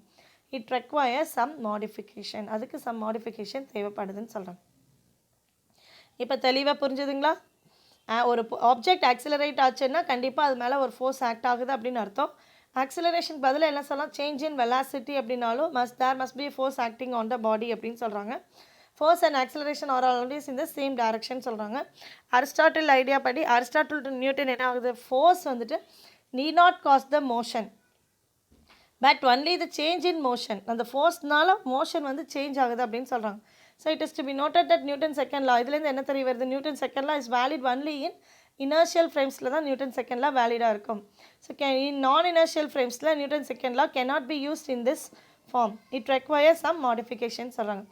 It require some modification. அதுக்கு some modification தேவைப்படுதுன்னு சொல்கிறாங்க. இப்போ தெளிவாக புரிஞ்சுதுங்களா? ஒரு ஆப்ஜெக்ட் ஆக்சிலரேட் ஆச்சுன்னா கண்டிப்பாக அது மேலே ஒரு ஃபோர்ஸ் ஆக்ட் ஆகுது அப்படின்னு அர்த்தம். ஆக்சிலரேஷன் பதில் என்ன சொல்லலாம்? சேஞ்ச் இன் வெலாசிட்டி அப்படின்னாலும் there must be force acting on the body அப்படின்னு சொல்கிறாங்க. Force and acceleration are always in the same direction சொல்கிறாங்க. அரிஸ்டாட்டில் ஐடியா படி அரிஸ்டாட்டில் டு நியூட்டன் என்ன ஆகுது? ஃபோர்ஸ் வந்துட்டு need not cause the motion but only the change in motion. அந்த ஃபோர்ஸ்னால motion வந்து சேஞ்ச் ஆகுது அப்படின்னு சொல்கிறாங்க. So it is to be noted that Newton second law, இதுலேருந்து என்ன தெரிய வருது? Newton second law is valid only in inertial ஃப்ரேம்ஸில் தான் நியூட்டன் செகண்ட் லா வேலிடாக இருக்கும். ஸோ இன் நான் இனர்ஷியல் ஃப்ரேம்ஸில் Newton second law cannot be used in this form. It require some modification சொல்கிறாங்க.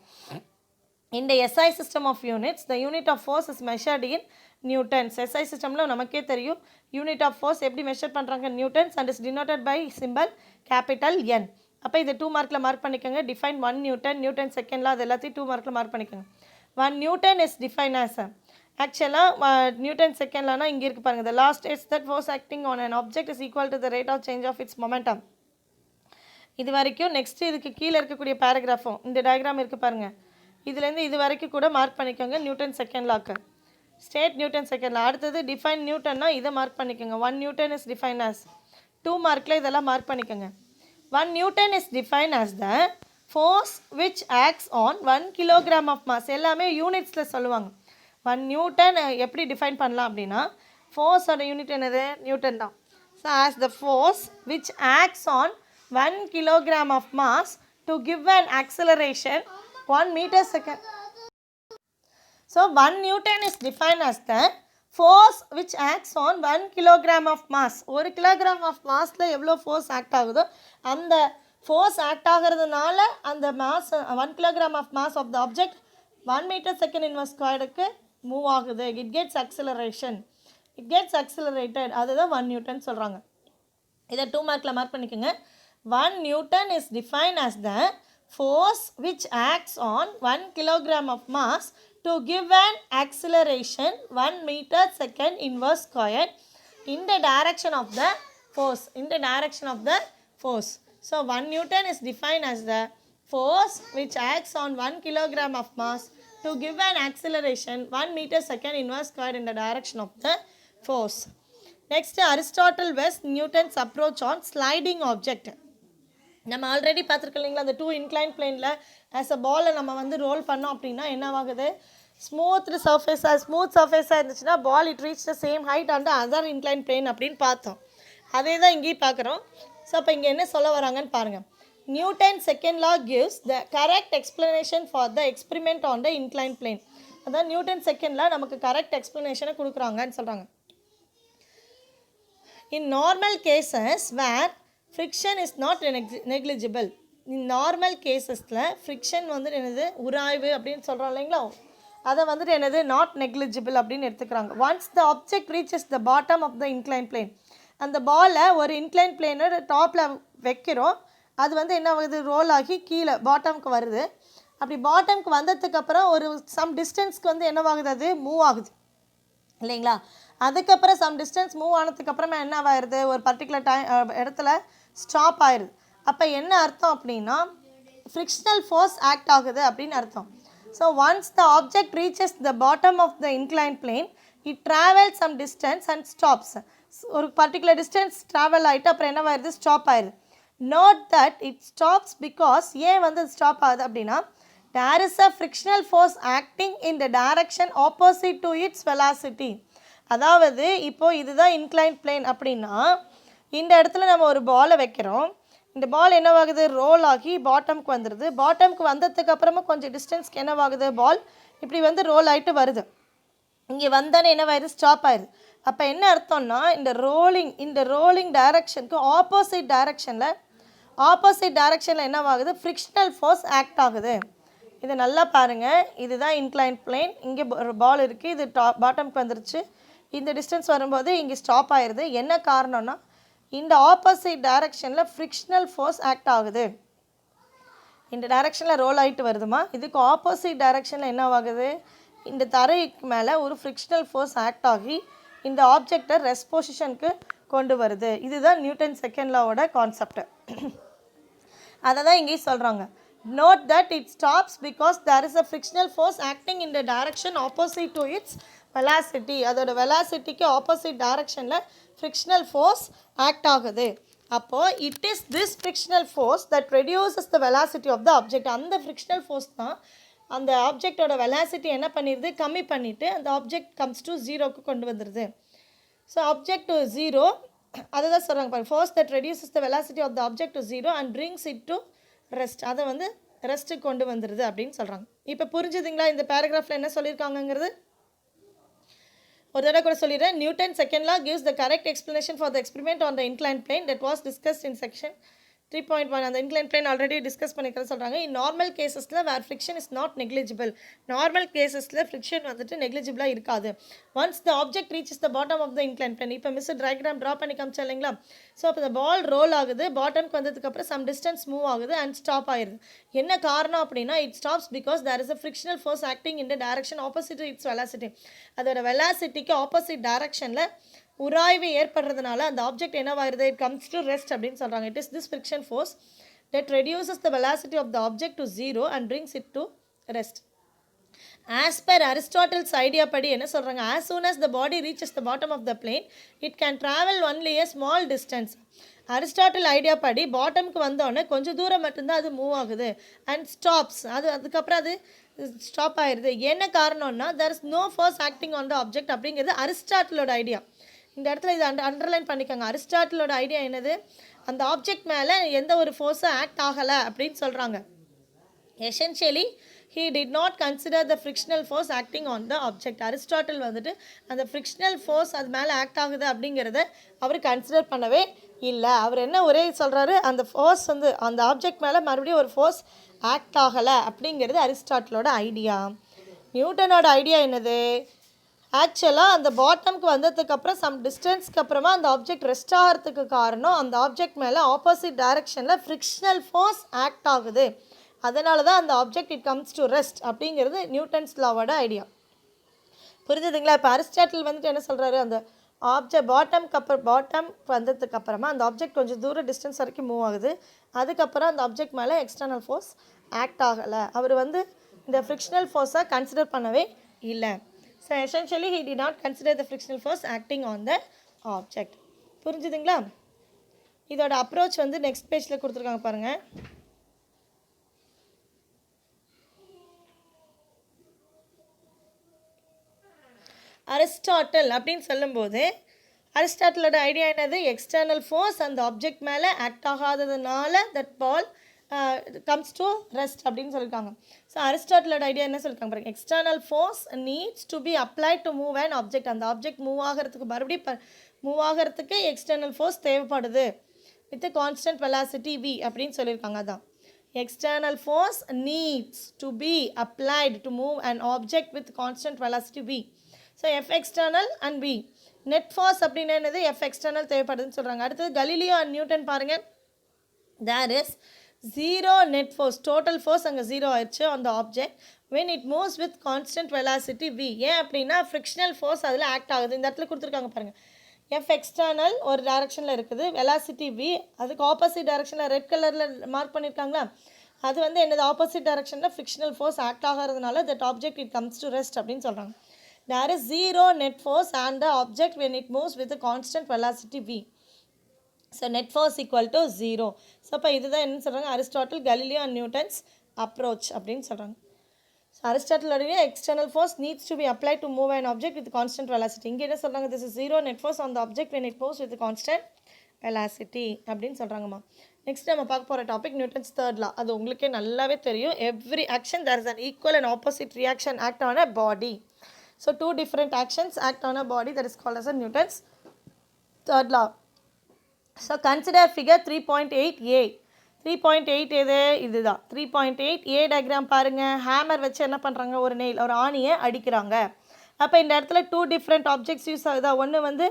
In the SI system of units, the unit of force is measured in newtons. SI systemல நமக்கே தெரியும் unit of force எப்படி measure பண்ணுறாங்க? newtons and is denoted by symbol capital N. அப்போ இது 2 மார்க்கில் mark பண்ணிக்கோங்க. define 1 Newton, Newton செகண்ட்ல அது எல்லாத்தையும் 2 மார்க்கில் மார்க் பண்ணிக்கோங்க. 1 Newton is defined as ஆக்சுவலாக நியூட்டன் செகண்ட்லனா இங்கே இருக்குது பாருங்கள். the last is that force acting on an object is equal to the rate of change of its momentum. இது வரைக்கும் நெக்ஸ்ட்டு இதுக்கு கீழே இருக்கக்கூடிய பேராகிராஃபும் இந்த டயக்ராம் இருக்குது பாருங்கள். இதுலேருந்து இது வரைக்கும் கூட மார்க் பண்ணிக்கோங்க நியூட்டன் செகண்ட் லாக்கு. State Newton second law. அடுத்தது டிஃபைன் நியூட்டன்னா இதை மார்க் பண்ணிக்கோங்க. 1 Newton இஸ் டிஃபைன் ஆஸ் 2 மார்க்கில் இதெல்லாம் மார்க் பண்ணிக்கோங்க. 1 Newton is define as the force which acts on 1 kilogram of mass. எல்லாமே யூனிட்ஸில் சொல்லுவாங்க. 1 Newton எப்படி டிஃபைன் பண்ணலாம் அப்படின்னா ஃபோர்ஸோட யூனிட் என்னது? நியூட்டன் தான். So as the force which acts on 1 kilogram of mass to give an acceleration 1 meter second. So 1 Newton is defined as the force which acts on 1 kilogram of mass. 1 kilogram of massல எவ்வளோ force act ஆகுதோ அந்த force act ஆகிறதுனால அந்த mass 1 kilogram of mass of the object 1 meter second inverse squaredக்கு move ஆகுது. it gets acceleration, it gets accelerated. அதுதான் 1 Newton சொல்கிறாங்க. இதை 2 மார்க்கில் மார்க் பண்ணிக்கோங்க. 1 Newton is defined as the force which acts on 1 kilogram of mass to give an acceleration 1 meter second inverse squared in the direction of the force. In the direction of the force. So 1 Newton is defined as the force which acts on 1 kilogram of mass to give an acceleration 1 meter second inverse squared in the direction of the force. Next, Aristotle was Newton's approach on sliding object. நம்ம already பார்த்துருக்கோம் இல்லைங்களா? அந்த 2 inclined planeல as a பாலை நம்ம வந்து role பண்ணோம் அப்படின்னா என்னவாகுது? Smooth சர்ஃபேஸாக இருந்துச்சுன்னா ball it reach the same height and other inclined plane அப்படின்னு பார்த்தோம். அதே தான் இங்கேயும் பார்க்குறோம். ஸோ அப்போ இங்கே என்ன சொல்ல வராங்கன்னு பாருங்கள். Newton second law gives the correct explanation for the experiment on the inclined plane. அதான் நியூட்டன் செகண்ட் லா நமக்கு கரெக்ட் எக்ஸ்பிளனேஷனை கொடுக்குறாங்கன்னு சொல்கிறாங்க. In normal cases where friction is not negligible. Normal கேசஸில் ஃப்ரிக்ஷன் வந்துட்டு என்னது? உராய்வு அப்படின்னு சொல்கிறோம் இல்லைங்களா? அதை வந்துட்டு என்னது? நாட் நெக்லிஜிபிள் அப்படின்னு எடுத்துக்கிறாங்க. Once the object reaches the bottom of the inclined plane. அந்த பாலை ஒரு inclined planeோட டாப்பில் வைக்கிறோம். அது வந்து என்ன ஆகுது? ரோல் ஆகி கீழே பாட்டமுக்கு வருது. அப்படி பாட்டமுக்கு வந்ததுக்கப்புறம் ஒரு சம் டிஸ்டன்ஸ்க்கு வந்து என்னவாகுது? அது மூவ் ஆகுது இல்லைங்களா? அதுக்கப்புறம் சம் டிஸ்டன்ஸ் மூவ் ஆனதுக்கப்புறமா என்ன ஆகிடுது? ஒரு பர்டிகுலர் இடத்துல ஸ்டாப் ஆயிடுது. அப்போ என்ன அர்த்தம் அப்படின்னா ஃப்ரிக்ஷனல் ஃபோர்ஸ் ஆக்ட் ஆகுது அப்படின்னு அர்த்தம். So once the object reaches the bottom of the inclined plane it travel some distance and stops. ஒரு பர்டிகுலர் டிஸ்டன்ஸ் ட்ராவல் ஆகிட்டு அப்புறம் என்ன ஆயிடுது? ஸ்டாப் ஆயிடுது. Note that it stops because ஏன் வந்து ஸ்டாப் ஆகுது அப்படின்னா there is a frictional force acting in the direction opposite to its velocity. அதாவது இப்போது இதுதான் inclined plane அப்படின்னா இந்த இடத்துல நம்ம ஒரு பாலை வைக்கிறோம். இந்த பால் என்னவாகுது? ரோல் ஆகி பாட்டமுக்கு வந்துடுது. பாட்டமுக்கு வந்ததுக்கு அப்புறமா கொஞ்சம் டிஸ்டன்ஸ்க்கு என்னவாகுது? பால் இப்படி வந்து ரோல் ஆகிட்டு வருது. இங்கே வந்தானே என்னவாயிருது? ஸ்டாப் ஆயிடுது. அப்போ என்ன அர்த்தம்னா இந்த ரோலிங் டைரக்ஷனுக்கு ஆப்போசிட் டைரக்ஷனில் என்னவாகுது? ஃப்ரிக்ஷனல் ஃபோர்ஸ் ஆக்ட் ஆகுது. இதை நல்லா பாருங்கள். இதுதான் inclined plane. இங்கே ஒரு பால் இருக்குது. இது பாட்டமுக்கு வந்துருச்சு. இந்த டிஸ்டன்ஸ் வரும்போது இங்கே ஸ்டாப் ஆயிடுது. என்ன காரணம்னா இந்த ஆப்போசிட் டைரக்ஷனில் ஃப்ரிக்ஷனல் ஃபோர்ஸ் ஆக்ட் ஆகுது. இந்த டைரக்ஷனில் ரோல் ஆகிட்டு வருதுமா. இதுக்கு ஆப்போசிட் டைரக்ஷனில் என்ன ஆகுது? இந்த தரைக்கு மேலே ஒரு ஃப்ரிக்ஷனல் ஃபோர்ஸ் ஆக்ட் ஆகி இந்த ஆப்ஜெக்டை ரெஸ்ட் பொசிஷனுக்கு கொண்டு வருது. இதுதான் நியூட்டன் செகண்ட் லாவோட கான்செப்ட். அதை தான் இங்கேயும் சொல்கிறாங்க. Note that it stops because there is a frictional force acting in the direction opposite to its velocity. அதோட velocityக்கு opposite directionல frictional force act ஆகுது. அப்போ it is this frictional force that reduces the velocity of the object. அந்த frictional force தான் அந்த ஆப்ஜெக்டோட velocity என்ன பண்ணிடுது, கம்மி பண்ணிவிட்டு அந்த ஆப்ஜெக்ட் கம்ஸ் டு ஜீரோக்கு கொண்டு வந்துடுது. ஸோ ஆப்ஜெக்ட் டு ஜீரோ, அதை தான் சொல்கிறாங்க பாருங்க, force that reduces the velocity of the object to zero and brings it to rest. அதை வந்து ரெஸ்ட்டுக்கு கொண்டு வந்துடுது அப்படின்னு சொல்கிறாங்க. இப்போ புரிஞ்சுதுங்களா இந்த பேராகிராஃபில் என்ன சொல்லியிருக்காங்கங்கிறது? ஒரு தடவை கூட சொல்லிடுறேன். Newton second law gives the correct explanation for the experiment on the inclined plane that was discussed in section 3.1. அந்த inclined plane ஆல்ரெடி டிஸ்கஸ் பண்ணிக்கிறத சொல்கிறாங்க. இன் நார்மல் கேசஸில் where friction is not negligible. Normal கேசஸில் friction வந்துட்டு நெக்லிஜிபிளாக இருக்காது. Once the object reaches the bottom of the inclined plane. இப்போ miss diagram draw பண்ணி காமிச்சா இல்லைங்களா? ஸோ அப்போ இந்த பால் ரோல் ஆகுது, பாட்டம்க்கு வந்ததுக்கப்புறம் சம் டிஸ்டன்ஸ் மூவ் ஆகுது அண்ட் ஸ்டாப் ஆயிடுது. என்ன காரணம் அப்படின்னா, it stops because there is a frictional force acting in the direction opposite its velocity. அதோட வெலாசிட்டிக்கு ஆப்போசிட் டைரக்ஷனில் உராய்வு ஏற்படுறதுனால அந்த ஆப்ஜெக்ட் என்னவாயிருது, இட் கம்ஸ் டு ரெஸ்ட் அப்படின்னு சொல்கிறாங்க. It is this friction force that reduces the velocity of the object to zero and brings it to rest. As per Aristotle's idea படி என்ன சொல்கிறாங்க, as soon as the body reaches the bottom of the plane it can travel only a small distance. Aristotle idea படி பாட்டமுக்கு வந்தோடனே கொஞ்சம் தூரம் மட்டும்தான் அது move ஆகுது அண்ட் ஸ்டாப்ஸ். அதுக்கப்புறம் அது ஸ்டாப் ஆயிடுது. என்ன காரணம்னா, there is no force acting on the object அப்படிங்கிறது அரிஸ்டாட்டிலோட ஐடியா. இந்த இடத்துல இது அண்டர்லைன் பண்ணிக்கோங்க. அரிஸ்டாட்டிலோட ஐடியா என்னது, அந்த ஆப்ஜெக்ட் மேலே எந்த ஒரு ஃபோர்ஸும் ஆக்ட் ஆகலை அப்படின்னு சொல்கிறாங்க. Essentially he did not consider the frictional force acting on the object. Aristotle வந்துட்டு அந்த ஃப்ரிக்ஷனல் ஃபோர்ஸ் அது மேலே ஆக்ட் ஆகுது அப்படிங்கிறத அவர் கன்சிடர் பண்ணவே இல்லை. அவர் என்ன ஒரே சொல்கிறாரு, அந்த ஃபோர்ஸ் வந்து அந்த ஆப்ஜெக்ட் மேலே மறுபடியும் ஒரு ஃபோர்ஸ் ஆக்ட் ஆகலை அப்படிங்கிறது அரிஸ்டாட்டிலோட ஐடியா. நியூட்டனோட ஐடியா என்னது, ஆக்சுவலாக அந்த பாட்டமுக்கு வந்ததுக்கப்புறம் சம் டிஸ்டன்ஸ்க்கு அப்புறமா அந்த ஆப்ஜெக்ட் ரெஸ்ட் ஆகிறதுக்கு காரணம் அந்த ஆப்ஜெக்ட் மேலே ஆப்போசிட் டைரக்ஷனில் ஃப்ரிக்ஷனல் ஃபோர்ஸ் ஆக்ட் ஆகுது. அதனால தான் அந்த object it comes to rest அப்படிங்கிறது நியூட்டன்ஸ் லாவோட ஐடியா. புரிஞ்சுதுங்களா? இப்போ அரிஸ்டாட்டில் வந்துட்டு என்ன சொல்கிறாரு, அந்த ஆப்ஜெக்ட் பாட்டம் வந்ததுக்கு அப்புறமா அந்த ஆப்ஜெக்ட் கொஞ்சம் தூரம் டிஸ்டன்ஸ் வரைக்கும் மூவ் ஆகுது. அதுக்கப்புறம் அந்த ஆப்ஜெக்ட் மேலே எக்ஸ்டர்னல் ஃபோர்ஸ் ஆக்ட் ஆகலை. அவர் வந்து இந்த ஃப்ரிக்ஷனல் ஃபோர்ஸை கன்சிடர் பண்ணவே இல்லை. So essentially he did not consider the frictional force acting on the object. புரிஞ்சுதுங்களா? இதோட அப்ரோச் வந்து நெக்ஸ்ட் பேஜில் கொடுத்துருக்காங்க பாருங்கள். அரிஸ்டாட்டில் அப்படின்னு சொல்லும்போது அரிஸ்டாட்டிலோட ஐடியா என்னது, எக்ஸ்டர்னல் ஃபோர்ஸ் அந்த ஆப்ஜெக்ட் மேலே ஆக்ட் ஆகாததுனால that ball comes to rest அப்படின்னு சொல்லியிருக்காங்க. ஸோ அரிஸ்டாட்டிலோட ஐடியா என்ன சொல்லியிருக்காங்க பாருங்க, external force needs to be applied to move and object. அந்த ஆப்ஜெக்ட் மூவ் ஆகிறதுக்கு மறுபடியும் மூவ் ஆகிறதுக்கு எக்ஸ்டர்னல் ஃபோர்ஸ் தேவைப்படுது வித் கான்ஸ்டன்ட் வெலாசிட்டி v அப்படின்னு சொல்லியிருக்காங்க. அதான் external force needs to be applied to move and object with constant velocity v. So F external and v. Net force அப்படின்னு என்னது, எஃப் எக்ஸ்டர்னல் தேவைப்படுதுன்னு சொல்கிறாங்க. அடுத்தது கலீலியோ அண்ட் நியூட்டன் பாருங்கள், there is zero net force, total force அங்கே zero ஆயிடுச்சு அந்த object when it moves with constant velocity v. ஏன் அப்படின்னா ஃப்ரிக்ஷனல் ஃபோர்ஸ் அதில் ஆக்ட் ஆகுது. இந்த இடத்துல கொடுத்துருக்காங்க பாருங்கள், எஃப் எக்ஸ்டர்னல் ஒரு டைரக்ஷனில் இருக்குது, வெலாசிட்டி v அதுக்கு ஆப்போசிட் டைரக்ஷனில் ரெட் கலரில் மார்க் பண்ணியிருக்காங்களா, அது வந்து என்னது ஆப்போசிட் டைரக்ஷனில் ஃப்ரிக்ஷனல் ஃபோர்ஸ் ஆக்ட் ஆகிறதுனால that object it comes to rest அப்படின்னு சொல்கிறாங்க. there is zero net force and the object when it moves with a constant velocity v. so net force equal to 0. So அப்போ இதுதான் என்ன சொல்கிறாங்க, Aristotle, Galileo and Newton's approach அப்படின்னு சொல்கிறாங்க. So அரிஸ்டாட்டிலோடைய external force needs to be apply to move and object with constant velocity. இங்கே என்ன சொல்கிறாங்க, this is zero net force on the object when it moves with constant velocity அப்படின்னு சொல்கிறாங்கம்மா. Next நம்ம பார்க்க போகிற டாபிக் நியூட்டன்ஸ் தேர்ட் லா. அது உங்களுக்கே நல்லாவே தெரியும், every action there is an equal and opposite reaction act on a body. So two different actions act on a body, that is called as a Newton's third law. So consider figure 3.8a. 3.8 எது, இதுதான் 3.8 a diagram பாருங்கள். Hammer வச்சு என்ன பண்ணுறாங்க, ஒரு nail ஒரு ஆணியை அடிக்கிறாங்க. அப்போ இந்த இடத்துல டூ டிஃப்ரெண்ட் ஆப்ஜெக்ட்ஸ் யூஸ் ஆகுதா, ஒன்று வந்து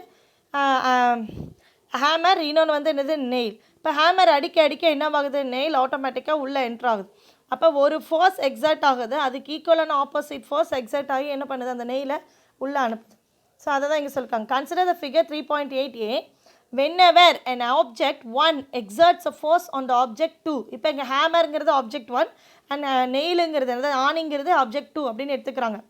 ஹேமர், இன்னொன்று வந்து என்னது நெயில். இப்போ ஹேமர் அடிக்க அடிக்க என்னவாகுது, நெயில் ஆட்டோமேட்டிக்காக உள்ளே என்ட்ரு ஆகுது. அப்போ ஒரு ஃபோர்ஸ் எக்ஸர்ட் ஆகுது, அதுக்கு ஈக்குவலான ஆப்போசிட் ஃபோர்ஸ் எக்ஸர்ட் ஆகி என்ன பண்ணுது, அந்த நெயிலை உள்ளே அனுப்புது. ஸோ அதை தான் இங்கே சொல்லியிருக்காங்க. Consider the figure 3.8a. whenever an object 1 exerts a force on the object 2. இப்போ இங்கே ஹேமருங்கிறது object 1 and நெயிலுங்கிறது அதாவது ஆணிங்கிறது object 2 அப்படின்னு எடுத்துக்கிறாங்க.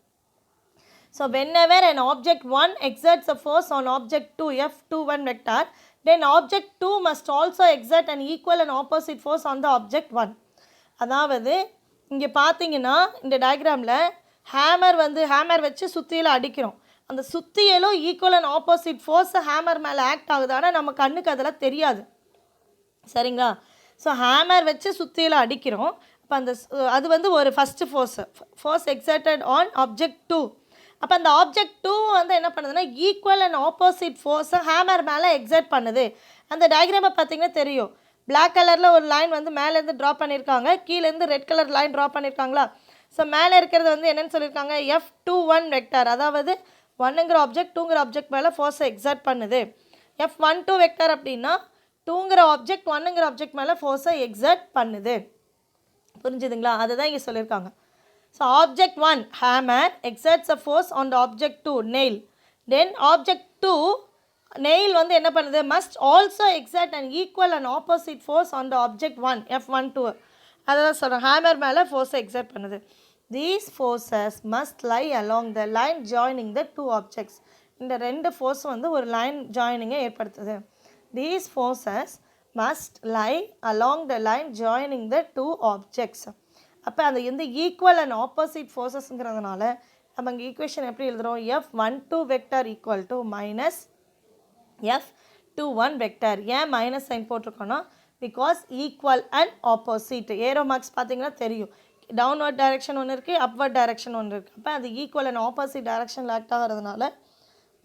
So whenever an object 1 exerts a force on object 2 F21 vector, then object 2 must also exert an equal and opposite force on the object 1. அதாவது இங்கே பார்த்தீங்கன்னா இந்த டயக்ராமில் hammer வச்சு சுத்தியில் அடிக்கிறோம். அந்த சுத்தியலும் equal and opposite force hammer மேலே ஆக்ட் ஆகுது. ஆனால் நம்ம கண்ணுக்கு அதெல்லாம் தெரியாது. சரிங்களா? ஸோ ஹேமர் வச்சு சுத்தியில் அடிக்கிறோம். அப்போ அந்த அது ஒரு first force exerted an object 2. அப்போ அந்த ஆப்ஜெக்ட் 2 என்ன பண்ணுதுன்னா ஈக்குவல் அண்ட் ஆப்போசிட் ஃபோர்ஸை ஹேமர் மேலே எக்ஸர்ட் பண்ணுது. அந்த டயக்ராமை பார்த்தீங்கன்னா தெரியும். பிளாக் கலரில் ஒரு லைன் மேலேருந்து ட்ரா பண்ணியிருக்காங்க, கீழேருந்து ரெட் கலர் லைன் ட்ரா பண்ணியிருக்காங்களா? ஸோ மேலே இருக்கிறது என்னென்னு சொல்லியிருக்காங்க, F21 வெக்டர், அதாவது 1ங்கிற ஆப்ஜெக்ட் 2ங்கிற ஆப்ஜெக்ட் மேலே ஃபோர்ஸை எக்ஸர்ட் பண்ணுது. F12 வெக்டர் அப்படின்னா 2ங்கிற ஆப்ஜெக்ட் 1ங்கிற ஆப்ஜெக்ட் மேலே ஃபோர்ஸை எக்ஸர்ட் பண்ணுது. புரிஞ்சுதுங்களா? அதுதான் இங்கே சொல்லியிருக்காங்க. So object 1 hammer exerts a force on the object 2 nail. Then object 2 nail என்ன பண்ணுது, must also exert and equal and opposite force on the object 1 F12. அதான் சொல்கிறேன், ஹேமர் மேலே ஃபோர்ஸை எக்ஸர்ட் பண்ணுது. These forces must lie along the line joining the two objects. இந்த ரெண்டு force ஒரு லைன் ஜாயினிங்கை ஏற்படுத்துது. These forces must lie along the line joining the two objects. அப்போ அந்த ஈக்குவல் அண்ட் ஆப்போசிட் ஃபோர்ஸஸ்ங்கிறதுனால நம்ம இங்கே ஈக்குவேஷன் எப்படி எழுதுகிறோம், F12 vector equal to minus F21 vector. ஏன் மைனஸ் சைன் போட்டிருக்கோன்னா because equal and opposite. Arrow marks பார்த்தீங்கன்னா தெரியும், டவுன்வர்ட் டைரெக்ஷன் ஒன்று இருக்குது, அப்வர்ட் டைரெக்ஷன் ஒன்று இருக்குது. அப்போ அது ஈக்குவல் அண்ட் ஆப்போசிட் டைரெக்ஷனில் ஆக்ட் ஆகிறதுனால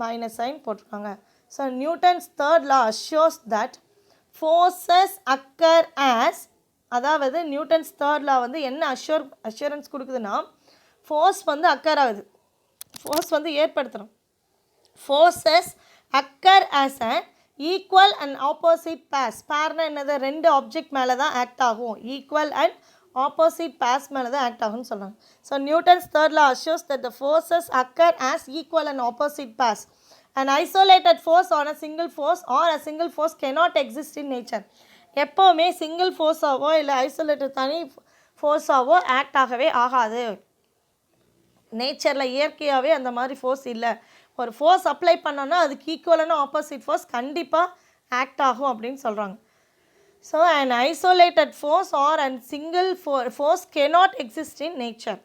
மைனஸ் சைன் போட்டிருக்காங்க. So Newton's third law assures that forces occur as, அதாவது நியூட்டன்ஸ் தேர்ட் லா என்ன அஷ்யூரன்ஸ் கொடுக்குதுன்னா ஃபோர்ஸ் அக்கர் ஆகுது, ஃபோர்ஸ் ஏற்படுத்தணும். Forces occur as a equal and opposite பேர்னா என்னது, ரெண்டு ஆப்ஜெக்ட் மேலே தான் ஆக்ட் ஆகும். ஈக்குவல் அண்ட் opposite pairs மேலே தான் ஆக்ட் ஆகும்னு சொல்கிறாங்க. So Newton's third law assures that the forces occur as equal and opposite pairs. An isolated force on a single force or a single force cannot exist in nature. எப்போவுமே single ஃபோர்ஸாவோ இல்லை isolated தனி ஃபோர்ஸாவோ act ஆகவே ஆகாது. நேச்சரில் இயற்கையாகவே அந்த மாதிரி force இல்லை. ஒரு ஃபோர்ஸ் அப்ளை பண்ணோன்னா அதுக்கு ஈக்குவலான ஆப்போசிட் ஃபோர்ஸ் கண்டிப்பாக ஆக்ட் ஆகும் அப்படின்னு சொல்கிறாங்க. So an isolated force or a single force cannot exist in nature.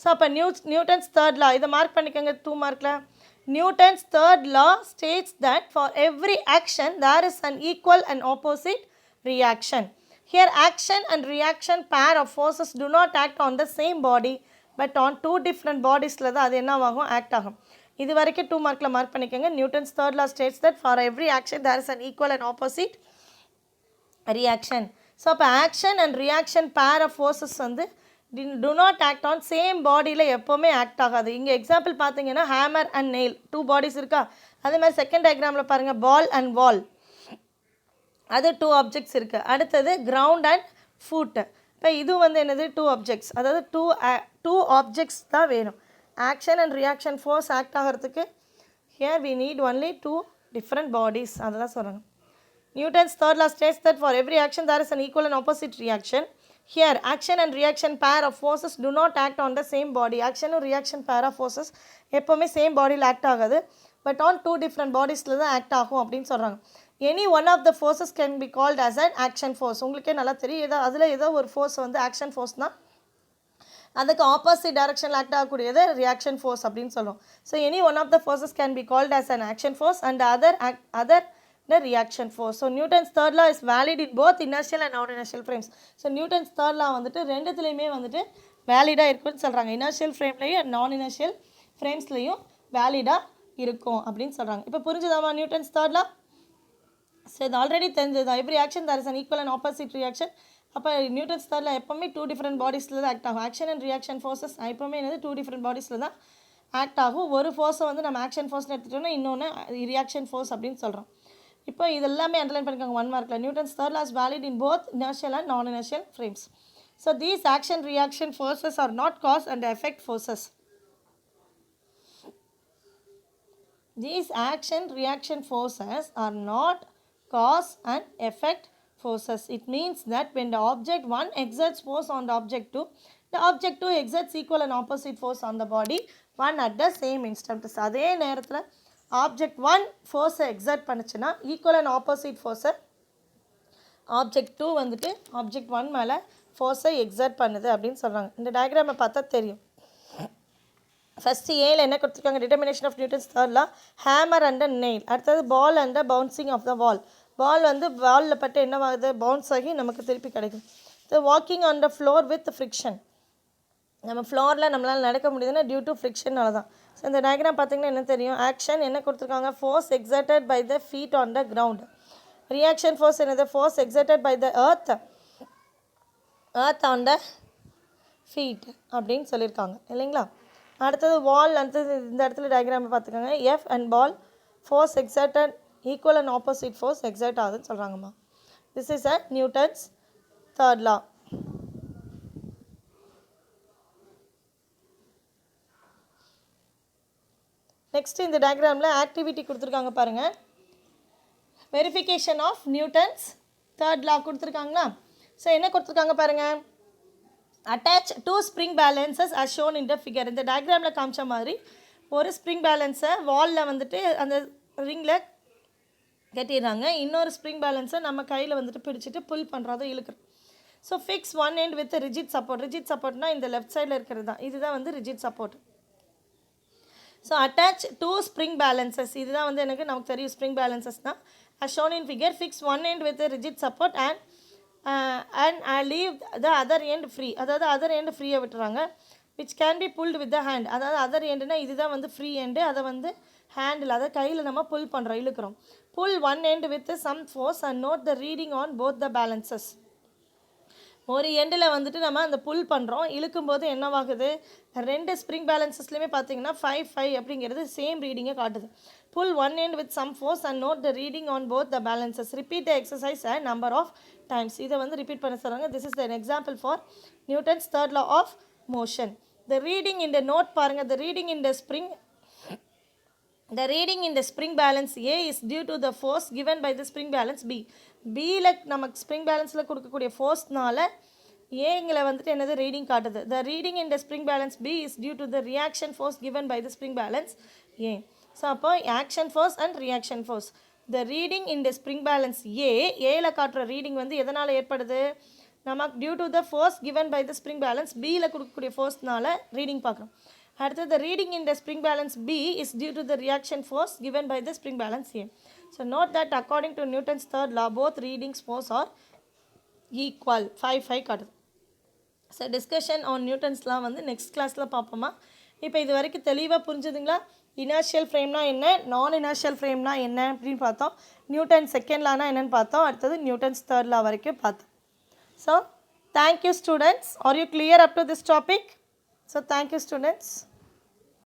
So அப்போ Newton's third law, இதை மார்க் பண்ணிக்கோங்க 2 மார்க்கில். Newton's third law states that for every action there is an equal and opposite reaction. Here action and reaction pair of forces do not act on the same body but on two different bodiesல தான் அது என்னவாகும், act ஆகும். இது வரைக்கும் 2 மார்க்கில் mark பண்ணிக்கோங்க. Newton's third law states that for every action there is an equal and opposite reaction. So அப்போ action and reaction pair of forces do not act on same பாடியில் எப்போவுமே ஆக்ட் ஆகாது. இங்கே எக்ஸாம்பிள் பார்த்தீங்கன்னா ஹேமர் அண்ட் நெயில் 2 பாடிஸ் இருக்கா. அதே மாதிரி second டயக்ராமில் பாருங்கள் பால் அண்ட் வால், அது 2 ஆப்ஜெக்ட்ஸ் இருக்குது. அடுத்தது கிரவுண்ட் அண்ட் ஃபுட். இப்போ இது என்னது 2 ஆப்ஜெக்ட்ஸ், அதாவது டூ ஆப்ஜெக்ட்ஸ் தான் வேணும். Action and reaction force act ஆகிறதுக்கு here we need only 2 different bodies. அதெல்லாம் சொல்கிறாங்க. Newton's third law states that for every action there is an equal and opposite reaction. Here action and reaction pair of forces do not act on the same body. Action and reaction pair of forces எப்போவுமே same பாடியில் act ஆகாது, but on 2 different பாடிஸில் தான் act ஆகும் அப்படின்னு சொல்கிறாங்க. Any one of the forces can be called as an action force. உங்களுக்கே நல்லா தெரியும், அதில் ஒரு ஃபோர்ஸ் ஆக்ஷன் ஃபோர்ஸ்னால் அதுக்கு ஆப்போசிட் டைரக்ஷனில் ஆக்ட் ஆகக்கூடியது ரியாக்ஷன் ஃபோர்ஸ் அப்படின்னு சொல்லுவோம். So any one of the forces can be called as an action force and other reaction force. So Newton's third law is valid in both inertial and non-inertial frames. So Newton's third law ரெண்டுத்துலையுமே வேலிடாக இருக்குன்னு சொல்கிறாங்க. Inertial ஃப்ரேம்லையும் நான் inertial ஃப்ரேம்ஸ்லையும் வேலிடாக இருக்கும் அப்படின்னு சொல்கிறாங்க. இப்போ புரிஞ்சுதாமா Newton's third law? So இது already தெரிஞ்சதுதான். Every action there is an equal and opposite reaction. அப்போ நியூட்டன்ஸ் தேர்ட் லா எப்போவுமே 2 டிஃப்ரெண்ட் பாடிஸில் தான் ஆக்ட் ஆகும். ஆக்ஷன் அண்ட் ரியாக்ஷன் ஃபோர்ஸஸ் எப்போவுமே 2 டிஃப்ரெண்ட் பாடிஸில் தான் ஆக்ட் ஆகும். ஒரு ஃபோர்ஸை நம்ம ஆக்ஷன் ஃபோர்ஸ்னு எடுத்துட்டோம்னா இன்னொன்று ரியாக்ஷன் ஃபோர்ஸ் அப்படின்னு சொல்கிறோம். இப்போ இது எல்லாமே அண்டர்லைன் பண்ணிக்கோங்க 1 மார்க்கில். Newton's third law is valid in both inertial and non inertial frames. So these action reaction forces are not cause and effect forces. These action reaction forces are not cause and effect forces. It means that when the object 1 exerts force on the object 2, the object 2 exerts equal and opposite force on the body 1 at the same instant. அதே நேரத்தில் object 1 force exert பண்ணுச்சுன்னா equal and opposite force object 2 வந்துட்டு object 1 மேலே force exert பண்ணுது அப்படின்னு சொல்கிறாங்க. இந்த டயக்ராமை பார்த்தா தெரியும். ஃபஸ்ட்டு ஏல என்ன கொடுத்துருக்காங்க, determination of Newton's third law, hammer and nail. அடுத்தது ball and bouncing off the wall. Ball வந்து வாலில் பட்டு என்னவாகுது, பவுன்ஸ் ஆகி நமக்கு திருப்பி கிடைக்கும். Walking on the floor with friction. நம்ம ஃப்ளோரில் நம்மளால் நடக்க முடியுதுன்னா டியூ டு ஃப்ரிக்ஷனால தான். ஸோ இந்த டயக்ராம் பார்த்திங்கன்னா என்ன தெரியும், ஆக்ஷன் என்ன கொடுத்துருக்காங்க, force exerted by the feet on the ground. Reaction force என்னது, force exerted by the earth on the feet அப்படின்னு சொல்லியிருக்காங்க இல்லைங்களா. அடுத்தது வால், அடுத்தது இந்த இடத்துல டயக்ராம் பார்த்துக்கோங்க, F and ball force exerted equal and opposite force exert ஆகுதுன்னு சொல்கிறாங்கம்மா. This is a Newton's third law. Next இந்த டயக்ராமில் ஆக்டிவிட்டி கொடுத்துருக்காங்க பாருங்கள், verification of Newton's third law கொடுத்துருக்காங்களா. ஸோ என்ன கொடுத்துருக்காங்க பாருங்கள், attach two spring balances as shown in the figure. இந்த டயக்ராமில் காமிச்ச மாதிரி ஒரு ஸ்ப்ரிங் பேலன்ஸை வாலில் வந்துட்டு அந்த ரிங்கில் கட்டிடுறாங்க, இன்னொரு ஸ்ப்ரிங் பேலன்ஸை நம்ம கையில் வந்துட்டு பிடிச்சிட்டு புல் பண்ணுறதை இழுக்கிறோம். So fix one end with rigid support. Rigid சப்போர்ட்னா இந்த லெஃப்ட் சைடில் இருக்கிறது தான், இதுதான் வந்து rigid support. So attach two spring balances, இதுதான் வந்து நமக்கு தெரியும் ஸ்ப்ரிங் பேலன்சஸ் தான். as shown in figure, fix one end with a rigid support and I leave the other end free. அதாவது அதர் எண்டு ஃப்ரீயாக விட்டுறாங்க, which can be pulled with the hand. அதாவது other எண்டுனா இதுதான் வந்து ஃப்ரீ எண்டு, அதை வந்து handle, அதை கையில் நம்ம புல் பண்ணுறோம், இழுக்கிறோம். Pull one end with some force and note the reading on both the balances. ஒரு எண்டில் வந்துட்டு நம்ம அந்த புல் பண்ணுறோம், இழுக்கும்போது என்னவாகுது, ரெண்டு ஸ்ப்ரிங் பேலன்சஸ்லையுமே பார்த்தீங்கன்னா 5 அப்படிங்கிறது சேம் ரீடிங்கை காட்டுது. Pull one end with some force and note the reading on both the balances. Repeat the exercise a number of times. இதை வந்து ரிப்பீட் பண்ண சொல்கிறாங்க. This is an example for Newton's third law of motion. The reading in the note பாருங்கள், the reading in the spring balance A is due to the force given by the spring balance B. Bல நமக்கு spring பேலன்ஸில் கொடுக்கக்கூடிய ஃபோர்ஸ்னால ஏங்களை வந்துட்டு என்னது reading காட்டுது. The reading in the spring balance B is due to the reaction force given by the spring balance A. So அப்போ action force and reaction force. The reading in the spring balance ஏல காட்டுற reading வந்து எதனால் ஏற்படுது, நமக்கு due to the force given by the spring balance பியில் கொடுக்கக்கூடிய ஃபோர்ஸ்னால reading பார்க்குறோம். அடுத்தது the reading in the spring balance B is due to the reaction force given by the spring balance A. So note that according to Newton's third law, both readings force are equal. 5 காட்டுது. So discussion on Newton's லா வந்து next கிளாஸில் பார்ப்போமா. இப்போ இது வரைக்கும் தெளிவாக புரிஞ்சுதுங்களா, inertial ஃப்ரேம்னா என்ன, நான் இனர்ஷியல் ஃப்ரேம்னா என்ன அப்படின்னு பார்த்தோம், நியூட்டன் செகண்ட் லானா என்னென்னு பார்த்தோம், அடுத்தது நியூட்டன்ஸ் தேர்ட் லா வரைக்கும் பார்த்தோம். So thank you students. Are you clear up to this topic? So thank you students.